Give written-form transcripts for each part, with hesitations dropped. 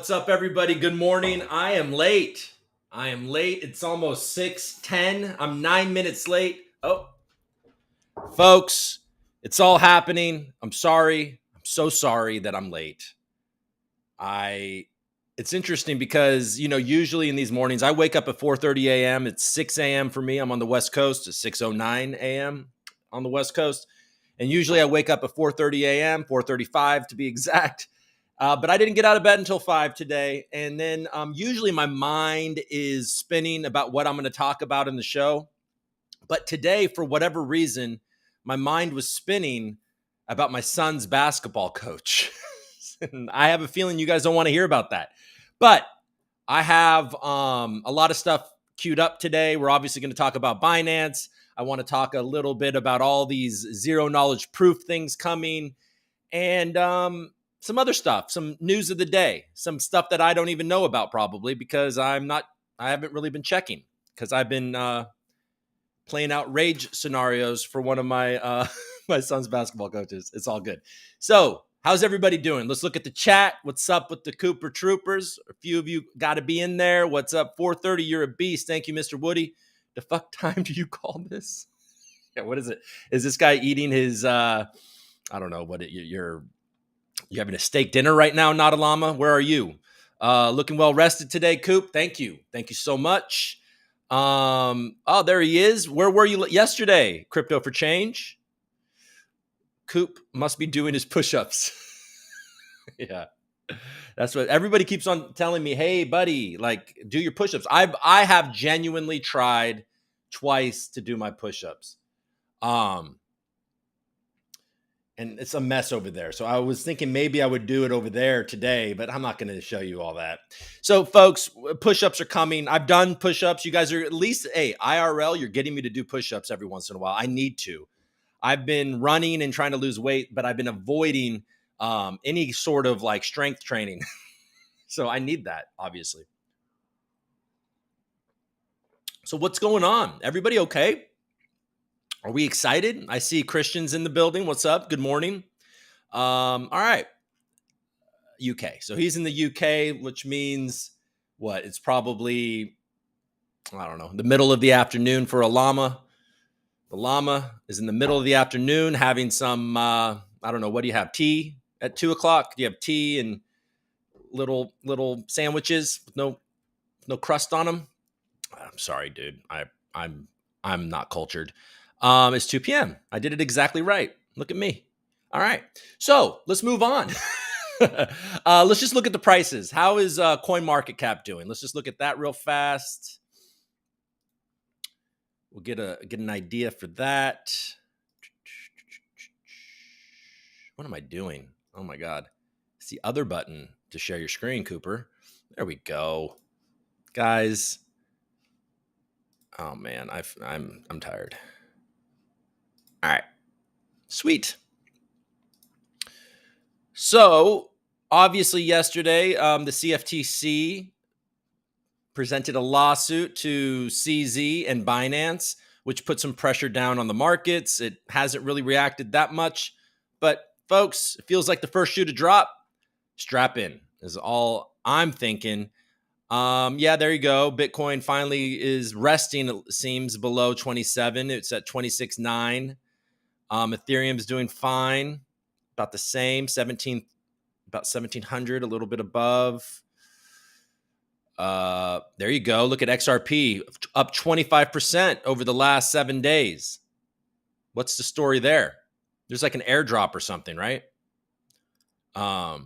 What's up, everybody? Good morning. I am late. It's almost 6:10. I'm 9 minutes late. Oh, folks, it's all happening. I'm sorry. I'm so sorry that I'm late. It's interesting because, usually in these mornings, I wake up at 4:30 a.m. It's 6 a.m. for me. I'm on the West Coast. It's 6:09 a.m. on the West Coast. And usually I wake up at 4:30 a.m., 4:35 to be exact. But I didn't get out of bed until 5 today. And then usually my mind is spinning about what I'm going to talk about in the show. But today, for whatever reason, my mind was spinning about my son's basketball coach. And I have a feeling you guys don't want to hear about that. But I have a lot of stuff queued up today. We're obviously going to talk about Binance. I want to talk a little bit about all these zero knowledge proof things coming. And some other stuff, some news of the day, some stuff that I don't even know about probably because I haven't really been checking because I've been playing out rage scenarios for one of my my son's basketball coaches. It's all good. So how's everybody doing? Let's look at the chat. What's up with the Cooper Troopers? A few of you got to be in there. What's up? 4:30, you're a beast. Thank you, Mr. Woody. The fuck time do you call this? Yeah, what is it? Is this guy eating his, I don't know, you're having a steak dinner right now, not a llama? Where are you? Looking well rested today, Coop. Thank you. Thank you so much. Oh, there he is. Where were you yesterday? Crypto for Change. Coop must be doing his push-ups. Yeah. That's what everybody keeps on telling me. Hey, buddy, like do your push-ups. I have genuinely tried twice to do my push-ups. And it's a mess over there. So I was thinking maybe I would do it over there today, but I'm not going to show you all that. So folks, push-ups are coming. I've done push-ups. You guys are at least, hey, IRL, you're getting me to do push-ups every once in a while. I need to. I've been running and trying to lose weight, but I've been avoiding any sort of like strength training. So I need that, obviously. So what's going on? Everybody okay? Are we excited? I see Christians in the building. What's up? Good morning. All right. UK. So he's in the UK, which means what? It's probably, I don't know, the middle of the afternoon for a llama. The llama is in the middle of the afternoon having some, I don't know, what do you have? Tea at 2:00? Do you have tea and little sandwiches with no crust on them? I'm sorry, dude. I'm not cultured. It's 2 p.m. I did it exactly right. Look at me. All right. So let's move on. Let's just look at the prices. How is CoinMarketCap doing? Let's just look at that real fast. We'll get an idea for that. What am I doing? Oh my God. It's the other button to share your screen, Cooper. There we go. Guys. Oh man, I'm tired. All right. Sweet. So, obviously yesterday, the CFTC presented a lawsuit to CZ and Binance, which put some pressure down on the markets. It hasn't really reacted that much, but folks, it feels like the first shoe to drop. Strap in is all I'm thinking. Yeah, there you go. Bitcoin finally is resting, it seems, below 27. It's at 26.9. Ethereum's doing fine, about the same, about 1700, a little bit above. There you go. Look at XRP, up 25% over the last 7 days. What's the story there? There's like an airdrop or something, right? Or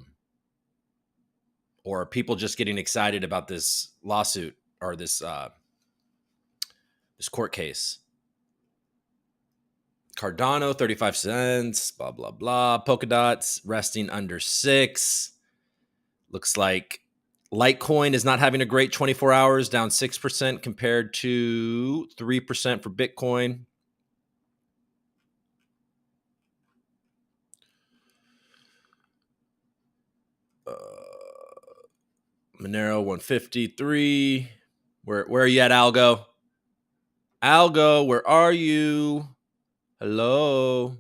are people just getting excited about this lawsuit or this court case? Cardano, 35 cents, blah, blah, blah. Polkadot's resting under 6. Looks like Litecoin is not having a great 24 hours, down 6% compared to 3% for Bitcoin. Monero 153. Where are you at, Algo? Algo, where are you? Hello.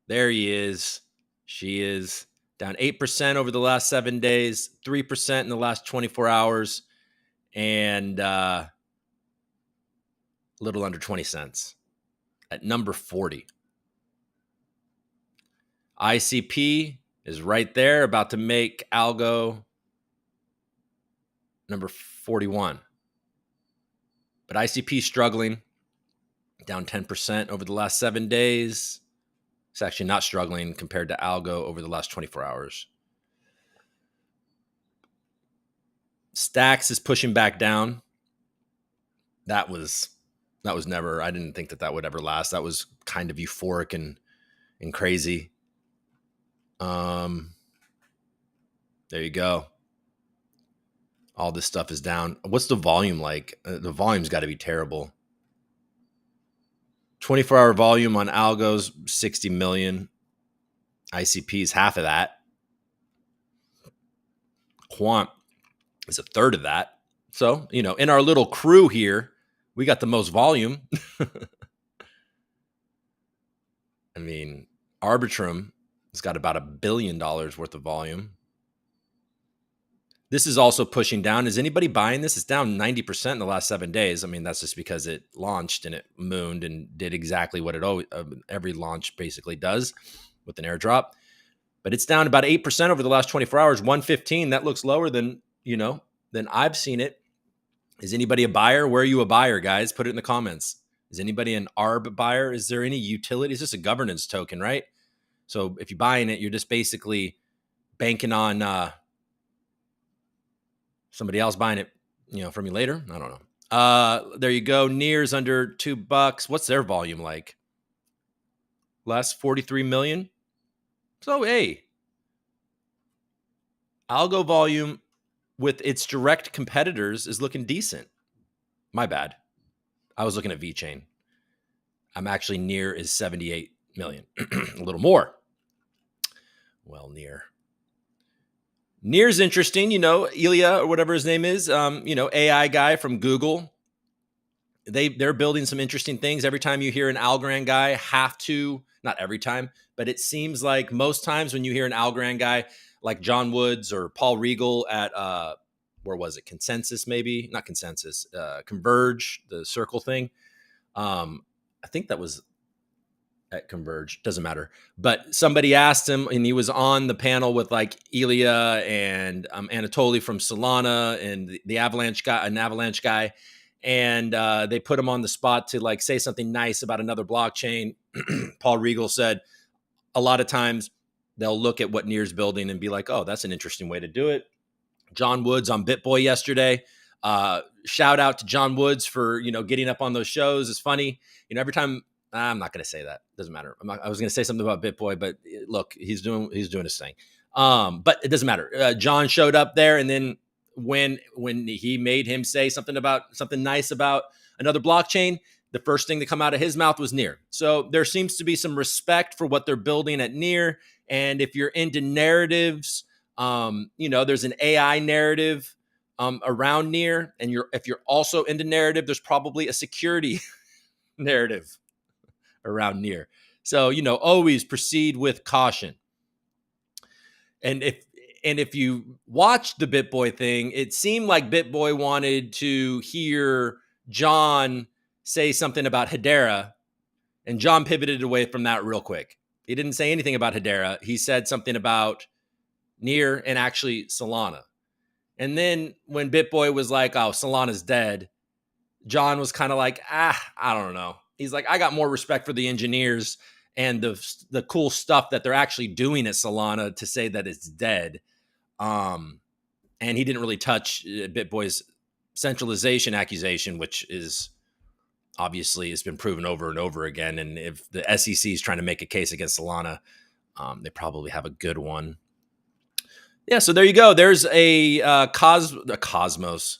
There he is. She is. down 8% over the last 7 days, 3% in the last 24 hours, and a little under 20 cents at number 40. ICP is right there, about to make algo number 41. But ICP struggling, down 10% over the last 7 days. It's actually not struggling compared to algo over the last 24 hours. Stacks is pushing back down. That was never, I didn't think that would ever last. That was kind of euphoric and crazy. There you go. All this stuff is down. What's the volume like? The volume's got to be terrible. 24-hour volume on algos, 60 million. ICP is half of that. Quant is a third of that. So, in our little crew here, we got the most volume. I mean, Arbitrum has got about $1 billion worth of volume. This is also pushing down. Is anybody buying this? It's down 90% in the last 7 days. I mean, that's just because it launched and it mooned and did exactly what it always, every launch basically does with an airdrop. But it's down about 8% over the last 24 hours, 115. That looks lower than I've seen it. Is anybody a buyer? Where are you a buyer, guys? Put it in the comments. Is anybody an ARB buyer? Is there any utility? It's just a governance token, right? So if you're buying it, you're just basically banking on somebody else buying it, from you later. I don't know. There you go. Near's under $2. What's their volume like? Less 43 million. So, hey, algo volume with its direct competitors is looking decent. My bad. I was looking at VeChain. I'm actually Near is 78 million. A little more. Well, Near's interesting, Ilya or whatever his name is, AI guy from Google. They're building some interesting things. Every time you hear an Algorand guy, not every time, but it seems like most times when you hear an Algorand guy like John Woods or Paul Riegel at, where was it? Consensus, maybe? Not Consensus, Converge, the circle thing. I think that was at Converge, doesn't matter. But somebody asked him, and he was on the panel with like Ilya and Anatoly from Solana and the Avalanche guy, an Avalanche guy. And they put him on the spot to like say something nice about another blockchain. Paul Riegel said a lot of times they'll look at what Near's building and be like, oh, that's an interesting way to do it. John Woods on BitBoy yesterday. Shout out to John Woods for, getting up on those shows. It's funny. Every time, I'm not going to say that. Doesn't matter. I was going to say something about BitBoy, but look, he's doing his thing. But it doesn't matter. John showed up there, and then when he made him say something nice about another blockchain, the first thing that come out of his mouth was Near. So there seems to be some respect for what they're building at Near. And if you're into narratives, there's an AI narrative around Near, and if you're also into narrative, there's probably a security narrative around Near. So, always proceed with caution. And if you watch the BitBoy thing, it seemed like BitBoy wanted to hear John say something about Hedera, and John pivoted away from that real quick. He didn't say anything about Hedera. He said something about Near and actually Solana. And then when BitBoy was like, oh, Solana's dead, John was kind of like, I don't know. He's like, I got more respect for the engineers and the cool stuff that they're actually doing at Solana to say that it's dead. And he didn't really touch BitBoy's centralization accusation, which is obviously it's been proven over and over again. And if the SEC is trying to make a case against Solana, they probably have a good one. Yeah, so there you go. There's a Cosmos.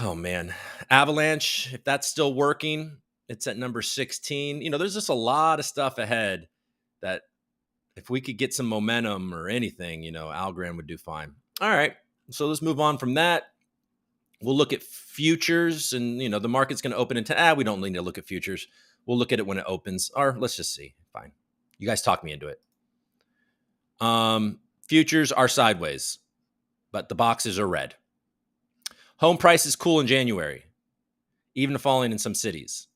Oh, man. Avalanche, if that's still working, it's at number 16. There's just a lot of stuff ahead that if we could get some momentum or anything, Algorand would do fine. All right, so let's move on from that. We'll look at futures, and, the market's going to open into, we don't need to look at futures. We'll look at it when it opens, or let's just see. Fine. You guys talk me into it. Futures are sideways, but the boxes are red. Home prices cool in January, even falling in some cities.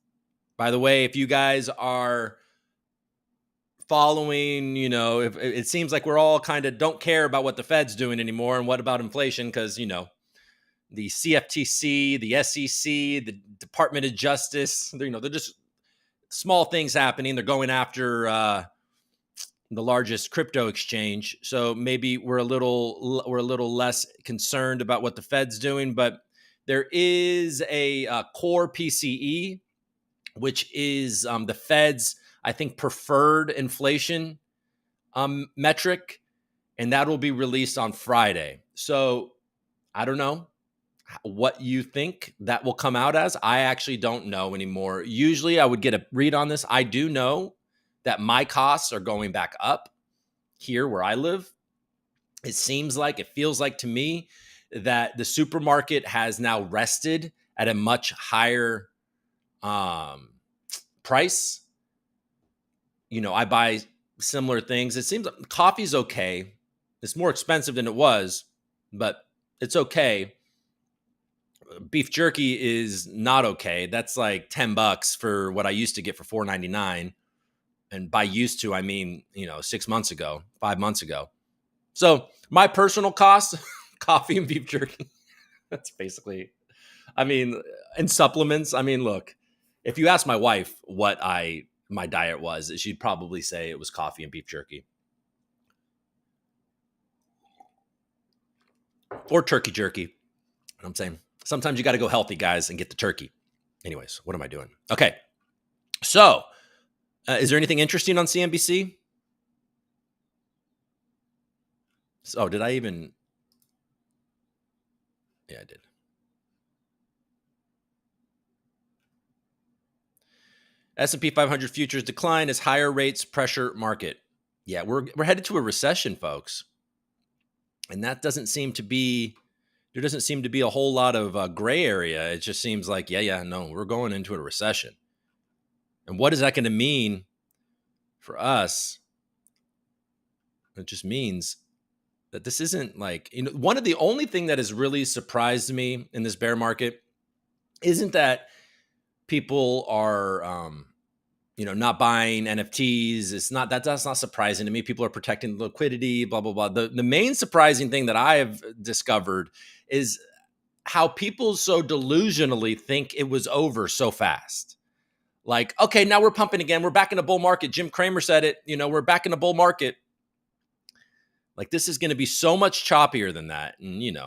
By the way, if you guys are following, if it seems like we're all kind of don't care about what the Fed's doing anymore, and what about inflation? Because, the CFTC, the SEC, the Department of Justice, they're just small things happening. They're going after the largest crypto exchange. So maybe we're a little less concerned about what the Fed's doing, but there is a core PCE, which is the Fed's, I think, preferred inflation metric, and that will be released on Friday. So I don't know what you think that will come out as. I actually don't know anymore. Usually I would get a read on this. I do know that my costs are going back up here where I live. It feels like to me that the supermarket has now rested at a much higher price. I buy similar things. It seems like coffee's okay. It's more expensive than it was, but it's okay. Beef jerky is not okay. That's like $10 for what I used to get for $4.99. And by used to, I mean, 6 months ago, 5 months ago. So my personal costs, coffee and beef jerky. That's basically, and supplements. Look, if you ask my wife what my diet was, she'd probably say it was coffee and beef jerky. Or turkey jerky. I'm saying sometimes you got to go healthy, guys, and get the turkey. Anyways, what am I doing? Okay. So, is there anything interesting on CNBC? Oh, did I even? Yeah, I did. S&P 500 futures decline as higher rates pressure market. Yeah, we're headed to a recession, folks. And that doesn't seem to be, there doesn't seem to be a whole lot of gray area. It just seems like, no, we're going into a recession. And what is that going to mean for us? It just means that this isn't like, one of the only thing that has really surprised me in this bear market isn't that people are, not buying NFTs. That's not surprising to me. People are protecting liquidity, blah, blah, blah. The main surprising thing that I have discovered is how people so delusionally think it was over so fast. Like, okay, now we're pumping again. We're back in a bull market. Jim Cramer said it, we're back in a bull market. Like, this is going to be so much choppier than that. And,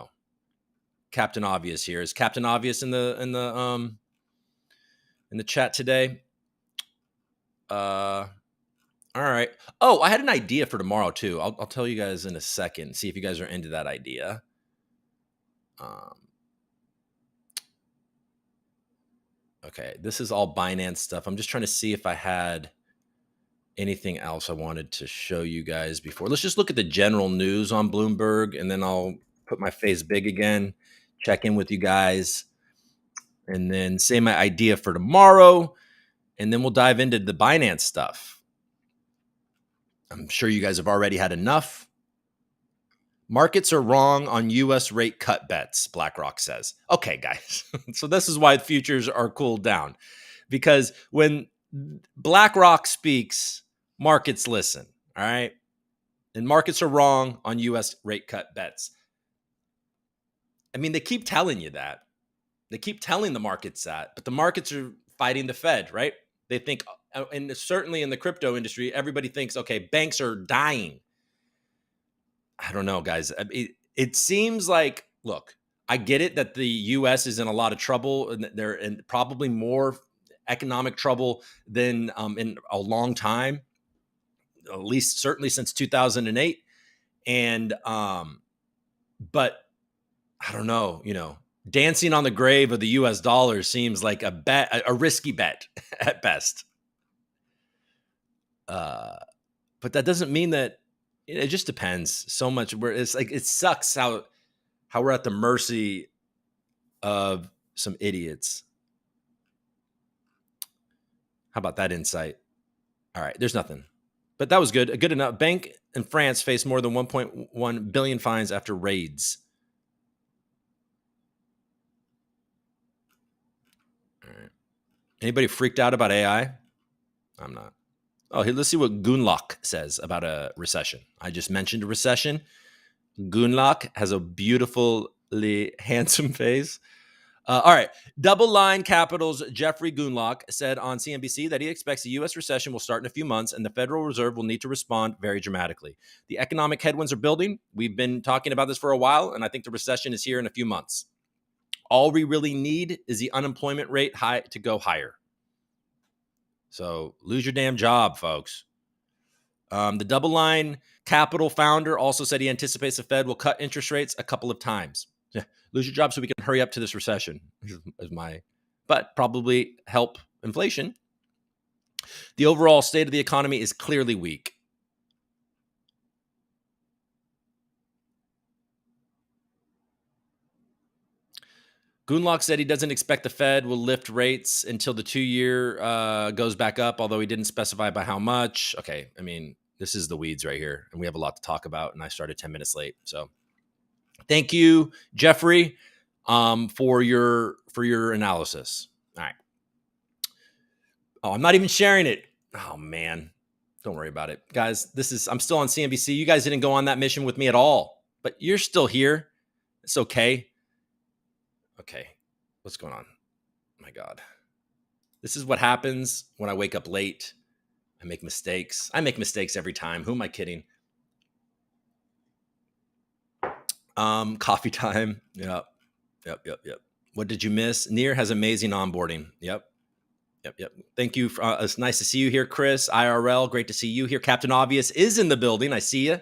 Captain Obvious here. Is Captain Obvious in the chat today? All right. Oh, I had an idea for tomorrow too. I'll tell you guys in a second. See if you guys are into that idea. Okay, this is all Binance stuff. I'm just trying to see if I had anything else I wanted to show you guys before. Let's just look at the general news on Bloomberg, and then I'll put my face big again, check in with you guys, and then say my idea for tomorrow, and then we'll dive into the Binance stuff. I'm sure you guys have already had enough. Markets are wrong on U.S. rate cut bets, BlackRock says. Okay, guys. So this is why futures are cooled down. Because when BlackRock speaks, markets listen, all right? And markets are wrong on U.S. rate cut bets. They keep telling you that. They keep telling the markets that. But the markets are fighting the Fed, right? They think, and certainly in the crypto industry, everybody thinks, okay, banks are dying. I don't know, guys. It seems like, look, I get it that the U.S. is in a lot of trouble, and they're in probably more economic trouble than in a long time, at least certainly since 2008. And but I don't know, dancing on the grave of the U.S. dollar seems like a risky bet at best. But that doesn't mean that. It just depends so much. Where it's like, it sucks how we're at the mercy of some idiots. How about that insight? All right, there's nothing. But that was good. Good enough. Bank in France faced more than 1.1 billion fines after raids. All right. Anybody freaked out about AI? I'm not. Oh, here, let's see what Gunlock says about a recession. I just mentioned a recession. Gunlock has a beautifully handsome face. All right. Double Line Capital's Jeffrey Gunlock said on CNBC that he expects the U.S. recession will start in a few months and the Federal Reserve will need to respond very dramatically. The economic headwinds are building. We've been talking about this for a while, and I think the recession is here in a few months. All we really need is the unemployment rate to go higher. So lose your damn job, folks. The Double Line Capital founder also said he anticipates the Fed will cut interest rates a couple of times. Lose your job so we can hurry up to this recession, but probably help inflation. The overall state of the economy is clearly weak. Gunlock said he doesn't expect the Fed will lift rates until the 2-year goes back up, although he didn't specify by how much. Okay, I mean, this is the weeds right here, and we have a lot to talk about, and I started 10 minutes late. So thank you, Jeffrey, for your analysis. All right. Oh, I'm not even sharing it. Oh, man. Don't worry about it. Guys, I'm still on CNBC. You guys didn't go on that mission with me at all, but you're still here. It's okay. Okay. What's going on? My God. This is what happens when I wake up late. I make mistakes. I make mistakes every time. Who am I kidding? Coffee time. Yep. What did you miss? Near has amazing onboarding. Yep. Thank you. It's nice to see you here, Chris. IRL, great to see you here. Captain Obvious is in the building. I see you.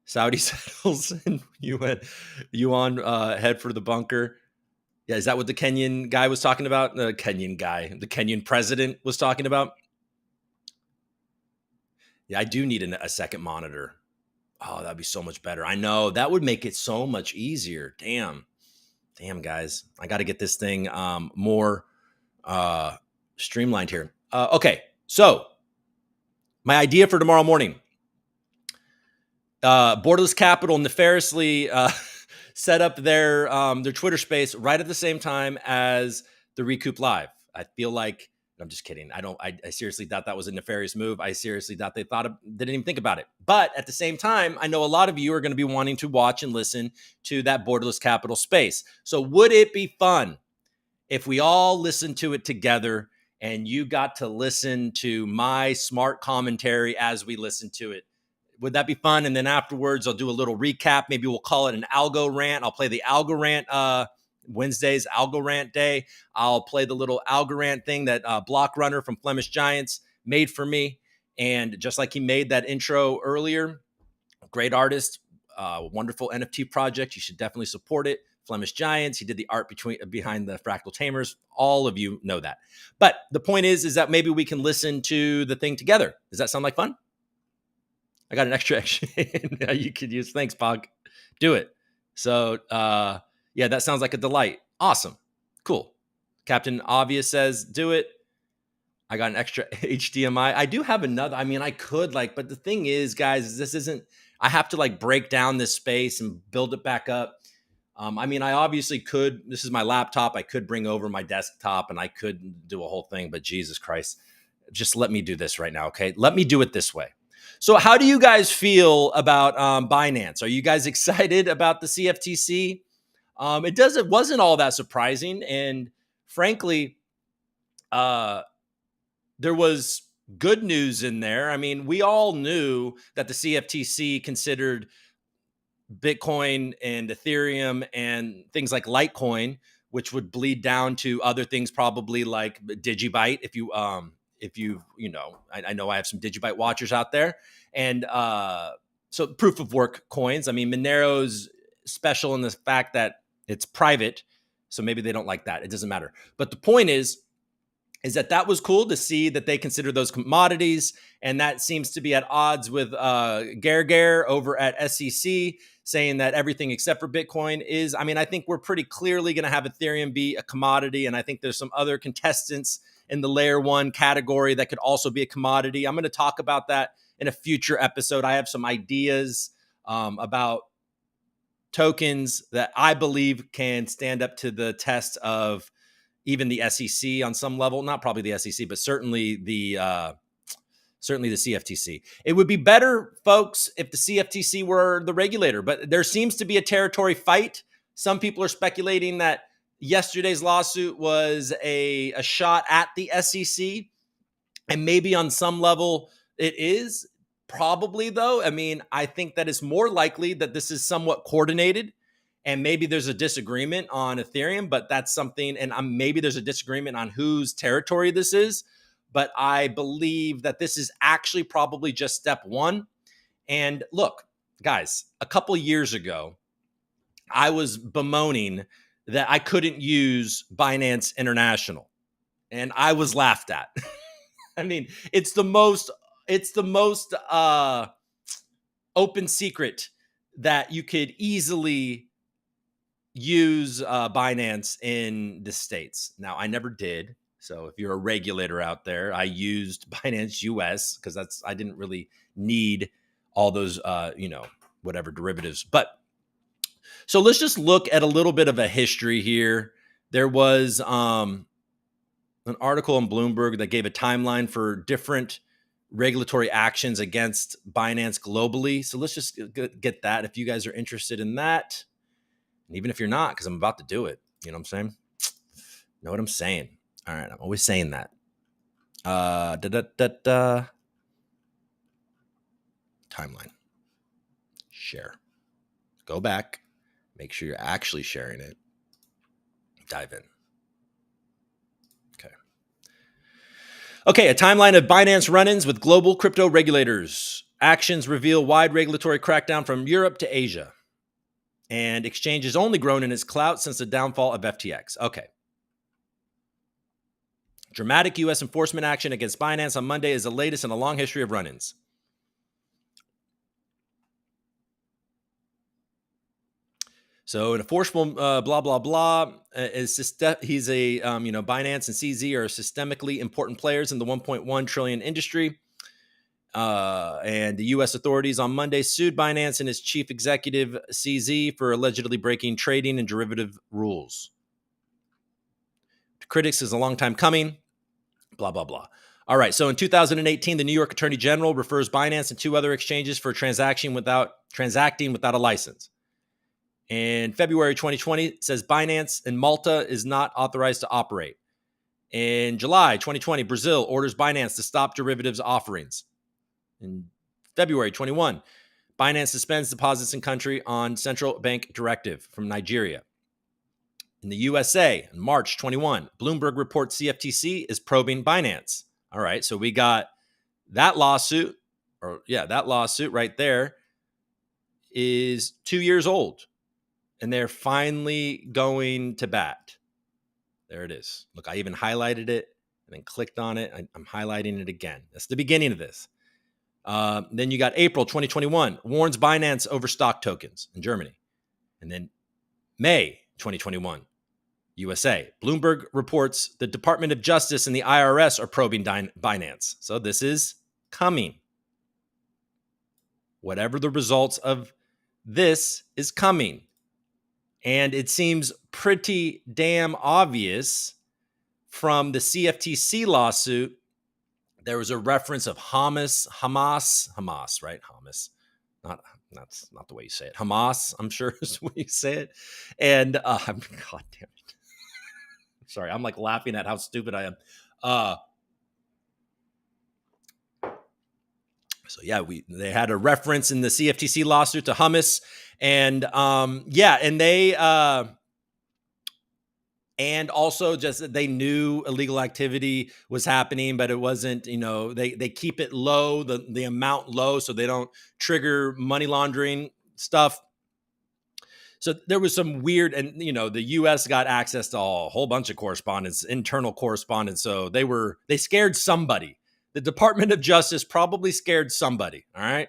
Saudi settles, and you on head for the bunker. Yeah, is that what the Kenyan guy was talking about? The Kenyan president was talking about. Yeah, I do need a second monitor. Oh, that'd be so much better. I know that would make it so much easier. Damn, guys, I got to get this thing more streamlined here. Okay, so my idea for tomorrow morning. Borderless Capital nefariously set up their Twitter space right at the same time as the ReCoop Live. I feel like, I'm just kidding. I seriously thought that was a nefarious move. I seriously thought didn't even think about it. But at the same time, I know a lot of you are going to be wanting to watch and listen to that Borderless Capital space. So would it be fun if we all listened to it together and you got to listen to my smart commentary as we listen to it? Would that be fun? And then afterwards, I'll do a little recap. Maybe we'll call it an algo rant. I'll play the algo rant Wednesday's algo rant day. I'll play the little algo rant thing that Block Runner from Flemish Giants made for me. And just like he made that intro earlier, great artist, wonderful NFT project. You should definitely support it. Flemish Giants. He did the art behind the Fractal Tamers. All of you know that. But the point is that maybe we can listen to the thing together. Does that sound like fun? I got an extra action you could use. Thanks, Pog. Do it. So, yeah, that sounds like a delight. Awesome. Cool. Captain Obvious says, do it. I got an extra HDMI. I do have another. I mean, I could but the thing is, guys, I have to break down this space and build it back up. I mean, I obviously could. This is my laptop. I could bring over my desktop and I could do a whole thing, but Jesus Christ, just let me do this right now. Okay. Let me do it this way. So how do you guys feel about Binance? Are you guys excited about the CFTC? It wasn't all that surprising. And frankly, there was good news in there. I mean, we all knew that the CFTC considered Bitcoin and Ethereum and things like Litecoin, which would bleed down to other things, probably like Digibyte. I know I have some Digibyte watchers out there. And so proof of work coins. I mean, Monero's special in the fact that it's private. So maybe they don't like that. It doesn't matter. But the point is is that was cool to see that they consider those commodities. And that seems to be at odds with Gare over at SEC saying that everything except for Bitcoin is. I mean, I think we're pretty clearly going to have Ethereum be a commodity. And I think there's some other contestants in the layer one category that could also be a commodity. I'm going to talk about that in a future episode. I have some ideas about tokens that I believe can stand up to the test of even the SEC on some level, not probably the SEC, but certainly the CFTC. It would be better, folks, if the CFTC were the regulator, but there seems to be a territory fight. Some people are speculating that yesterday's lawsuit was a shot at the SEC, and maybe on some level it is. Probably, though. I mean, I think that it's more likely that this is somewhat coordinated. And maybe there's a disagreement on Ethereum, but that's something, and maybe there's a disagreement on whose territory this is. But I believe that this is actually probably just step one. And look, guys, a couple years ago, I was bemoaning that I couldn't use Binance International, and I was laughed at. I mean, it's the most open secret that you could easily use Binance in the States. Now, I never did. So if you're a regulator out there, I used Binance US because I didn't really need all those, whatever derivatives. But so let's just look at a little bit of a history here. There was an article on Bloomberg that gave a timeline for different regulatory actions against Binance globally. So let's just get that if you guys are interested in that. And even if you're not, because I'm about to do it, you know what I'm saying? Know what I'm saying? All right, I'm always saying that. Timeline. Share. Go back. Make sure you're actually sharing it. Dive in. Okay, a timeline of Binance run-ins with global crypto regulators. Actions reveal wide regulatory crackdown from Europe to Asia. And exchange has only grown in its clout since the downfall of FTX. Okay. Dramatic U.S. enforcement action against Binance on Monday is the latest in a long history of run-ins. So an enforceable blah, blah, blah. He's a, Binance and CZ are systemically important players in the 1.1 trillion industry. And the U.S. authorities on Monday sued Binance and its chief executive, CZ, for allegedly breaking trading and derivative rules. To critics is a long time coming, blah, blah, blah. All right, so in 2018, the New York Attorney General refers Binance and two other exchanges for transacting without a license. In February 2020, it says Binance in Malta is not authorized to operate. In July 2020, Brazil orders Binance to stop derivatives offerings. In February 21, Binance suspends deposits in country on central bank directive from Nigeria. In the USA, in March 21, Bloomberg reports CFTC is probing Binance. All right, so we got that lawsuit, that lawsuit right there is 2 years old. And they're finally going to bat. There it is. Look, I even highlighted it and then clicked on it. I'm highlighting it again. That's the beginning of this. Then you got April 2021, warns Binance over stock tokens in Germany. And then May 2021, USA. Bloomberg reports the Department of Justice and the IRS are probing Binance. So this is coming. Whatever the results of this is coming. And it seems pretty damn obvious from the CFTC lawsuit. There was a reference of Hamas, right? Hamas. That's not the way you say it. Hamas, I'm sure is the way you say it. And God damn it. Sorry, I'm like laughing at how stupid I am. So yeah, they had a reference in the CFTC lawsuit to hummus, and and they and also just that they knew illegal activity was happening, but it wasn't. They keep it low, the amount low, so they don't trigger money laundering stuff. So there was some weird, and the U.S. got access to a whole bunch of correspondence, internal correspondence. So they scared somebody. The Department of Justice probably scared somebody. All right.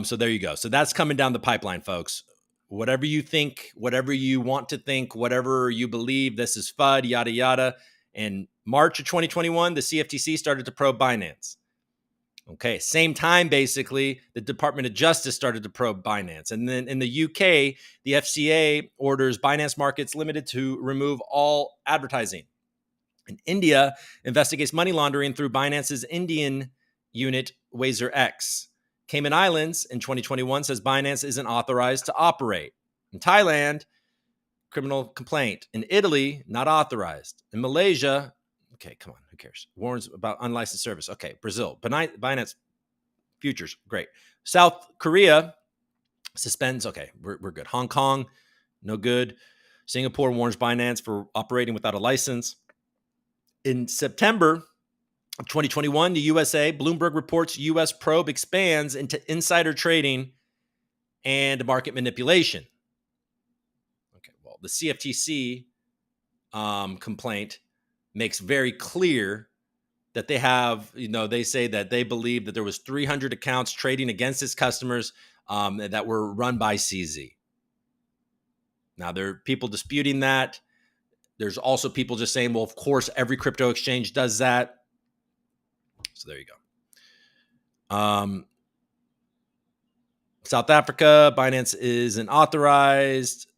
So there you go. So that's coming down the pipeline, folks. Whatever you think, whatever you want to think, whatever you believe, this is FUD, yada, yada. In March of 2021, the CFTC started to probe Binance. Okay, same time, basically, the Department of Justice started to probe Binance. And then in the UK, the FCA orders Binance markets limited to remove all advertising. And India investigates money laundering through Binance's Indian unit, WazirX. Cayman Islands in 2021 says Binance isn't authorized to operate. In Thailand, criminal complaint. In Italy, not authorized. In Malaysia, okay, come on, who cares? Warns about unlicensed service. Okay, Brazil, Binance futures, great. South Korea suspends. Okay, we're good. Hong Kong, no good. Singapore warns Binance for operating without a license. In September of 2021, the USA, Bloomberg reports U.S. probe expands into insider trading and market manipulation. Okay, well, the CFTC complaint makes very clear that they have, they say that they believe that there was 300 accounts trading against its customers that were run by CZ. Now, there are people disputing that. There's also people just saying, well, of course, every crypto exchange does that. So there you go. South Africa, Binance isn't authorized.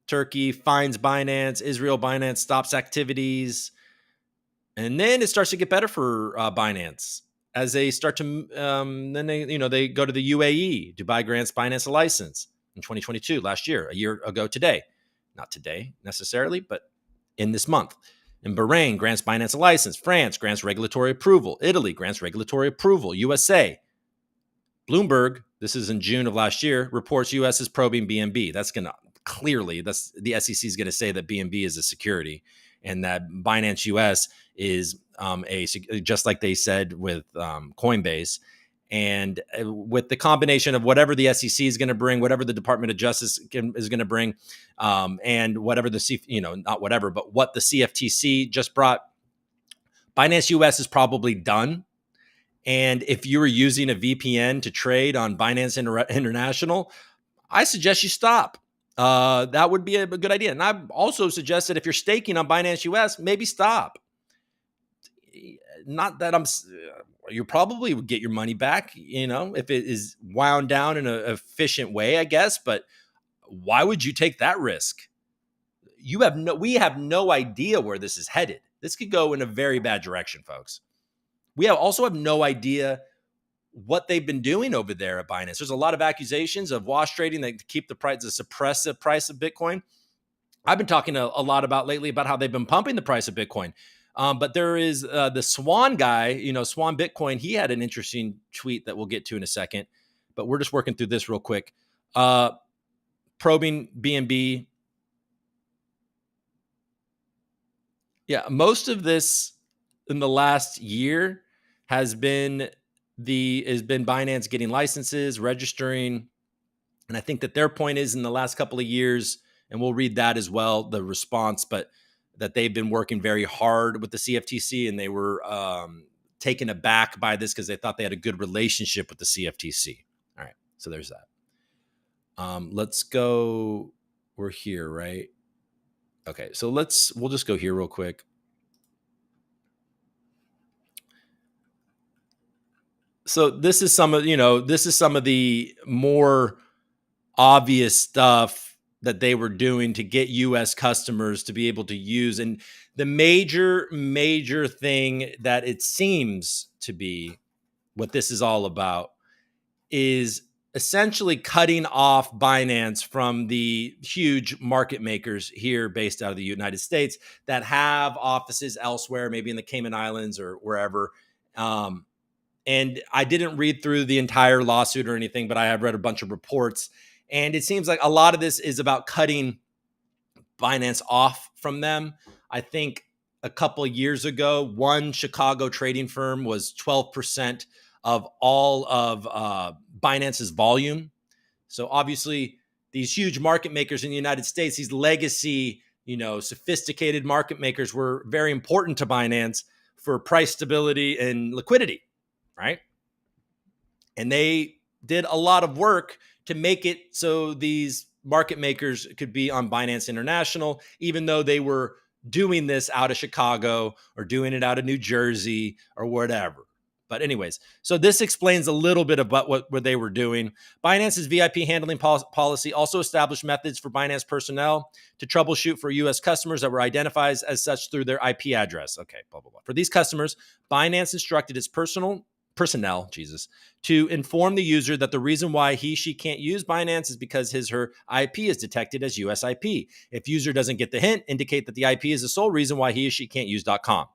Turkey fines Binance. Israel, Binance stops activities. And then it starts to get better for Binance as they start to, then they go to the UAE. Dubai grants Binance a license in 2022, last year, a year ago today. Not today necessarily, but in this month. And Bahrain grants Binance a license. France grants regulatory approval. Italy grants regulatory approval. USA. Bloomberg, this is in June of last year, reports U.S. is probing BNB. That's going to clearly, the SEC is going to say that BNB is a security and that Binance US is just like they said with Coinbase. And with the combination of whatever the SEC is going to bring, whatever the Department of Justice is going to bring, and whatever not whatever, but what the CFTC just brought, Binance US is probably done. And if you were using a VPN to trade on Binance International, I suggest you stop. That would be a good idea. And I also suggest that if you're staking on Binance US, maybe stop. Not that you probably would get your money back, if it is wound down in an efficient way, I guess. But why would you take that risk? We have no idea where this is headed. This could go in a very bad direction, folks. We also have no idea what they've been doing over there at Binance. There's a lot of accusations of wash trading that keep the price, to suppress the price of Bitcoin. I've been talking a lot about lately about how they've been pumping the price of Bitcoin. But there is the Swan guy, Swan Bitcoin. He had an interesting tweet that we'll get to in a second, but we're just working through this real quick. Probing BNB. Yeah, most of this in the last year has been Binance getting licenses, registering. And I think that their point is in the last couple of years, and we'll read that as well, the response, but that they've been working very hard with the CFTC and they were taken aback by this because they thought they had a good relationship with the CFTC. All right, so there's that. Let's go. We're here, right? Okay, so we'll just go here real quick. So this is some of the more obvious stuff that they were doing to get US customers to be able to use. And the major thing that it seems to be what this is all about is essentially cutting off Binance from the huge market makers here based out of the United States that have offices elsewhere, maybe in the Cayman Islands or wherever. And I didn't read through the entire lawsuit or anything, but I have read a bunch of reports. And it seems like a lot of this is about cutting Binance off from them. I think a couple of years ago, one Chicago trading firm was 12% of all of Binance's volume. So obviously, these huge market makers in the United States, these legacy, sophisticated market makers were very important to Binance for price stability and liquidity, right? And they did a lot of work to make it so these market makers could be on Binance International, even though they were doing this out of Chicago or doing it out of New Jersey or whatever. But anyways, so this explains a little bit about what they were doing. Binance's VIP handling policy also established methods for Binance personnel to troubleshoot for U.S. customers that were identified as such through their IP address. Okay, blah, blah, blah. For these customers, Binance instructed its personnel, to inform the user that the reason why she can't use Binance is because her IP is detected as US IP. If user doesn't get the hint, indicate that the IP is the sole reason why she can't use .com.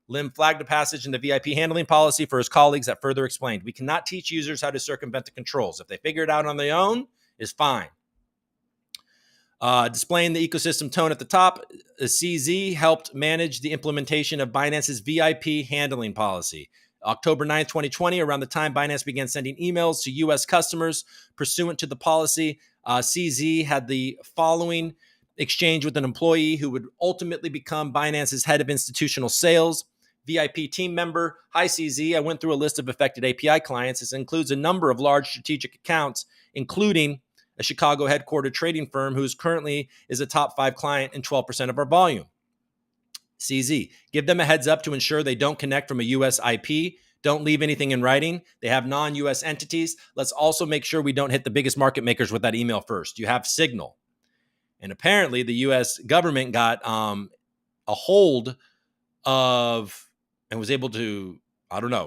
Lim flagged a passage in the VIP handling policy for his colleagues that further explained, we cannot teach users how to circumvent the controls. If they figure it out on their own, is fine. Displaying the ecosystem tone at the top, CZ helped manage the implementation of Binance's VIP handling policy. October 9th, 2020, around the time Binance began sending emails to U.S. customers pursuant to the policy, CZ had the following exchange with an employee who would ultimately become Binance's head of institutional sales. VIP team member, hi CZ, I went through a list of affected API clients. This includes a number of large strategic accounts, including a Chicago headquartered trading firm who's currently is a top 5 client and 12% of our volume. CZ, give them a heads up to ensure they don't connect from a US IP. Don't leave anything in writing. They have non-US entities. Let's also make sure we don't hit the biggest market makers with that email first. You have Signal. And apparently the US government got a hold of and was able to,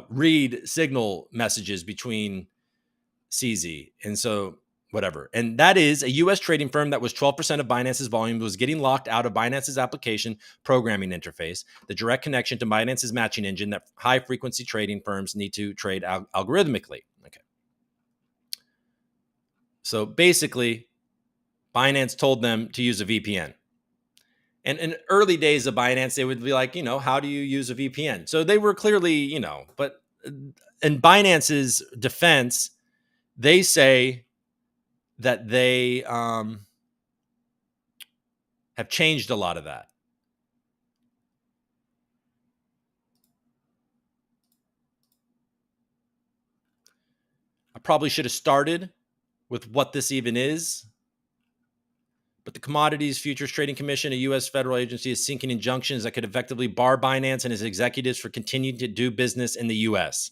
read Signal messages between CZ. And so whatever. And that is a U.S. trading firm that was 12% of Binance's volume, was getting locked out of Binance's application programming interface, the direct connection to Binance's matching engine that high-frequency trading firms need to trade algorithmically. Okay. So basically, Binance told them to use a VPN. And in early days of Binance, they would be like, how do you use a VPN? So they were clearly, but in Binance's defense, they say that they have changed a lot of that. I probably should have started with what this even is. But the Commodities Futures Trading Commission, a U.S. federal agency, is seeking injunctions that could effectively bar Binance and its executives for continuing to do business in the U.S.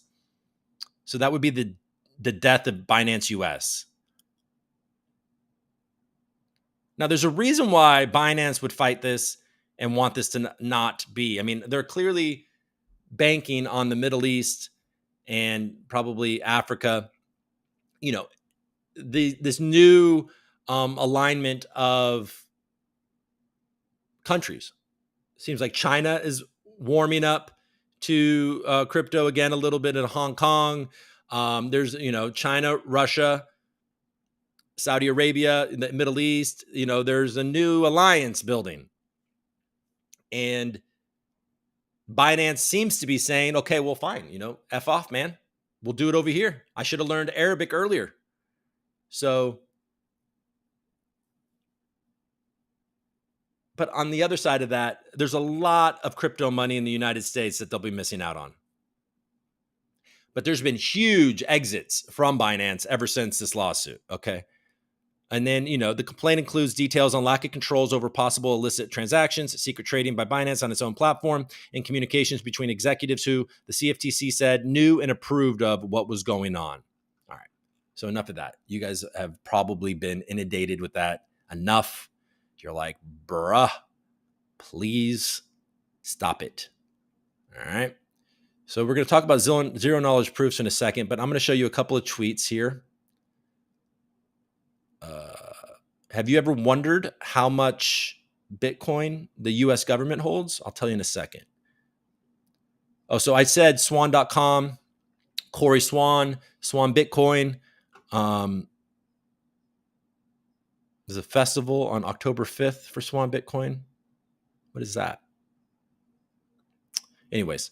So that would be the death of Binance U.S. Now, there's a reason why Binance would fight this and want this to not be. I mean, they're clearly banking on the Middle East and probably Africa. This new alignment of countries. Seems like China is warming up to crypto again a little bit in Hong Kong. There's, China, Russia, Saudi Arabia, the Middle East, there's a new alliance building. And Binance seems to be saying, okay, well, fine, F off, man. We'll do it over here. I should have learned Arabic earlier. So, but on the other side of that, there's a lot of crypto money in the United States that they'll be missing out on. But there's been huge exits from Binance ever since this lawsuit, okay? And then, the complaint includes details on lack of controls over possible illicit transactions, secret trading by Binance on its own platform, and communications between executives who the CFTC said knew and approved of what was going on. All right. So enough of that. You guys have probably been inundated with that enough. You're like, bruh, please stop it. All right. So we're going to talk about zero knowledge proofs in a second, but I'm going to show you a couple of tweets here. Have you ever wondered how much Bitcoin the U.S. government holds? I'll tell you in a second. Oh, so I said swan.com, Corey Swan, Swan Bitcoin. There's a festival on October 5th for Swan Bitcoin. What is that? Anyways,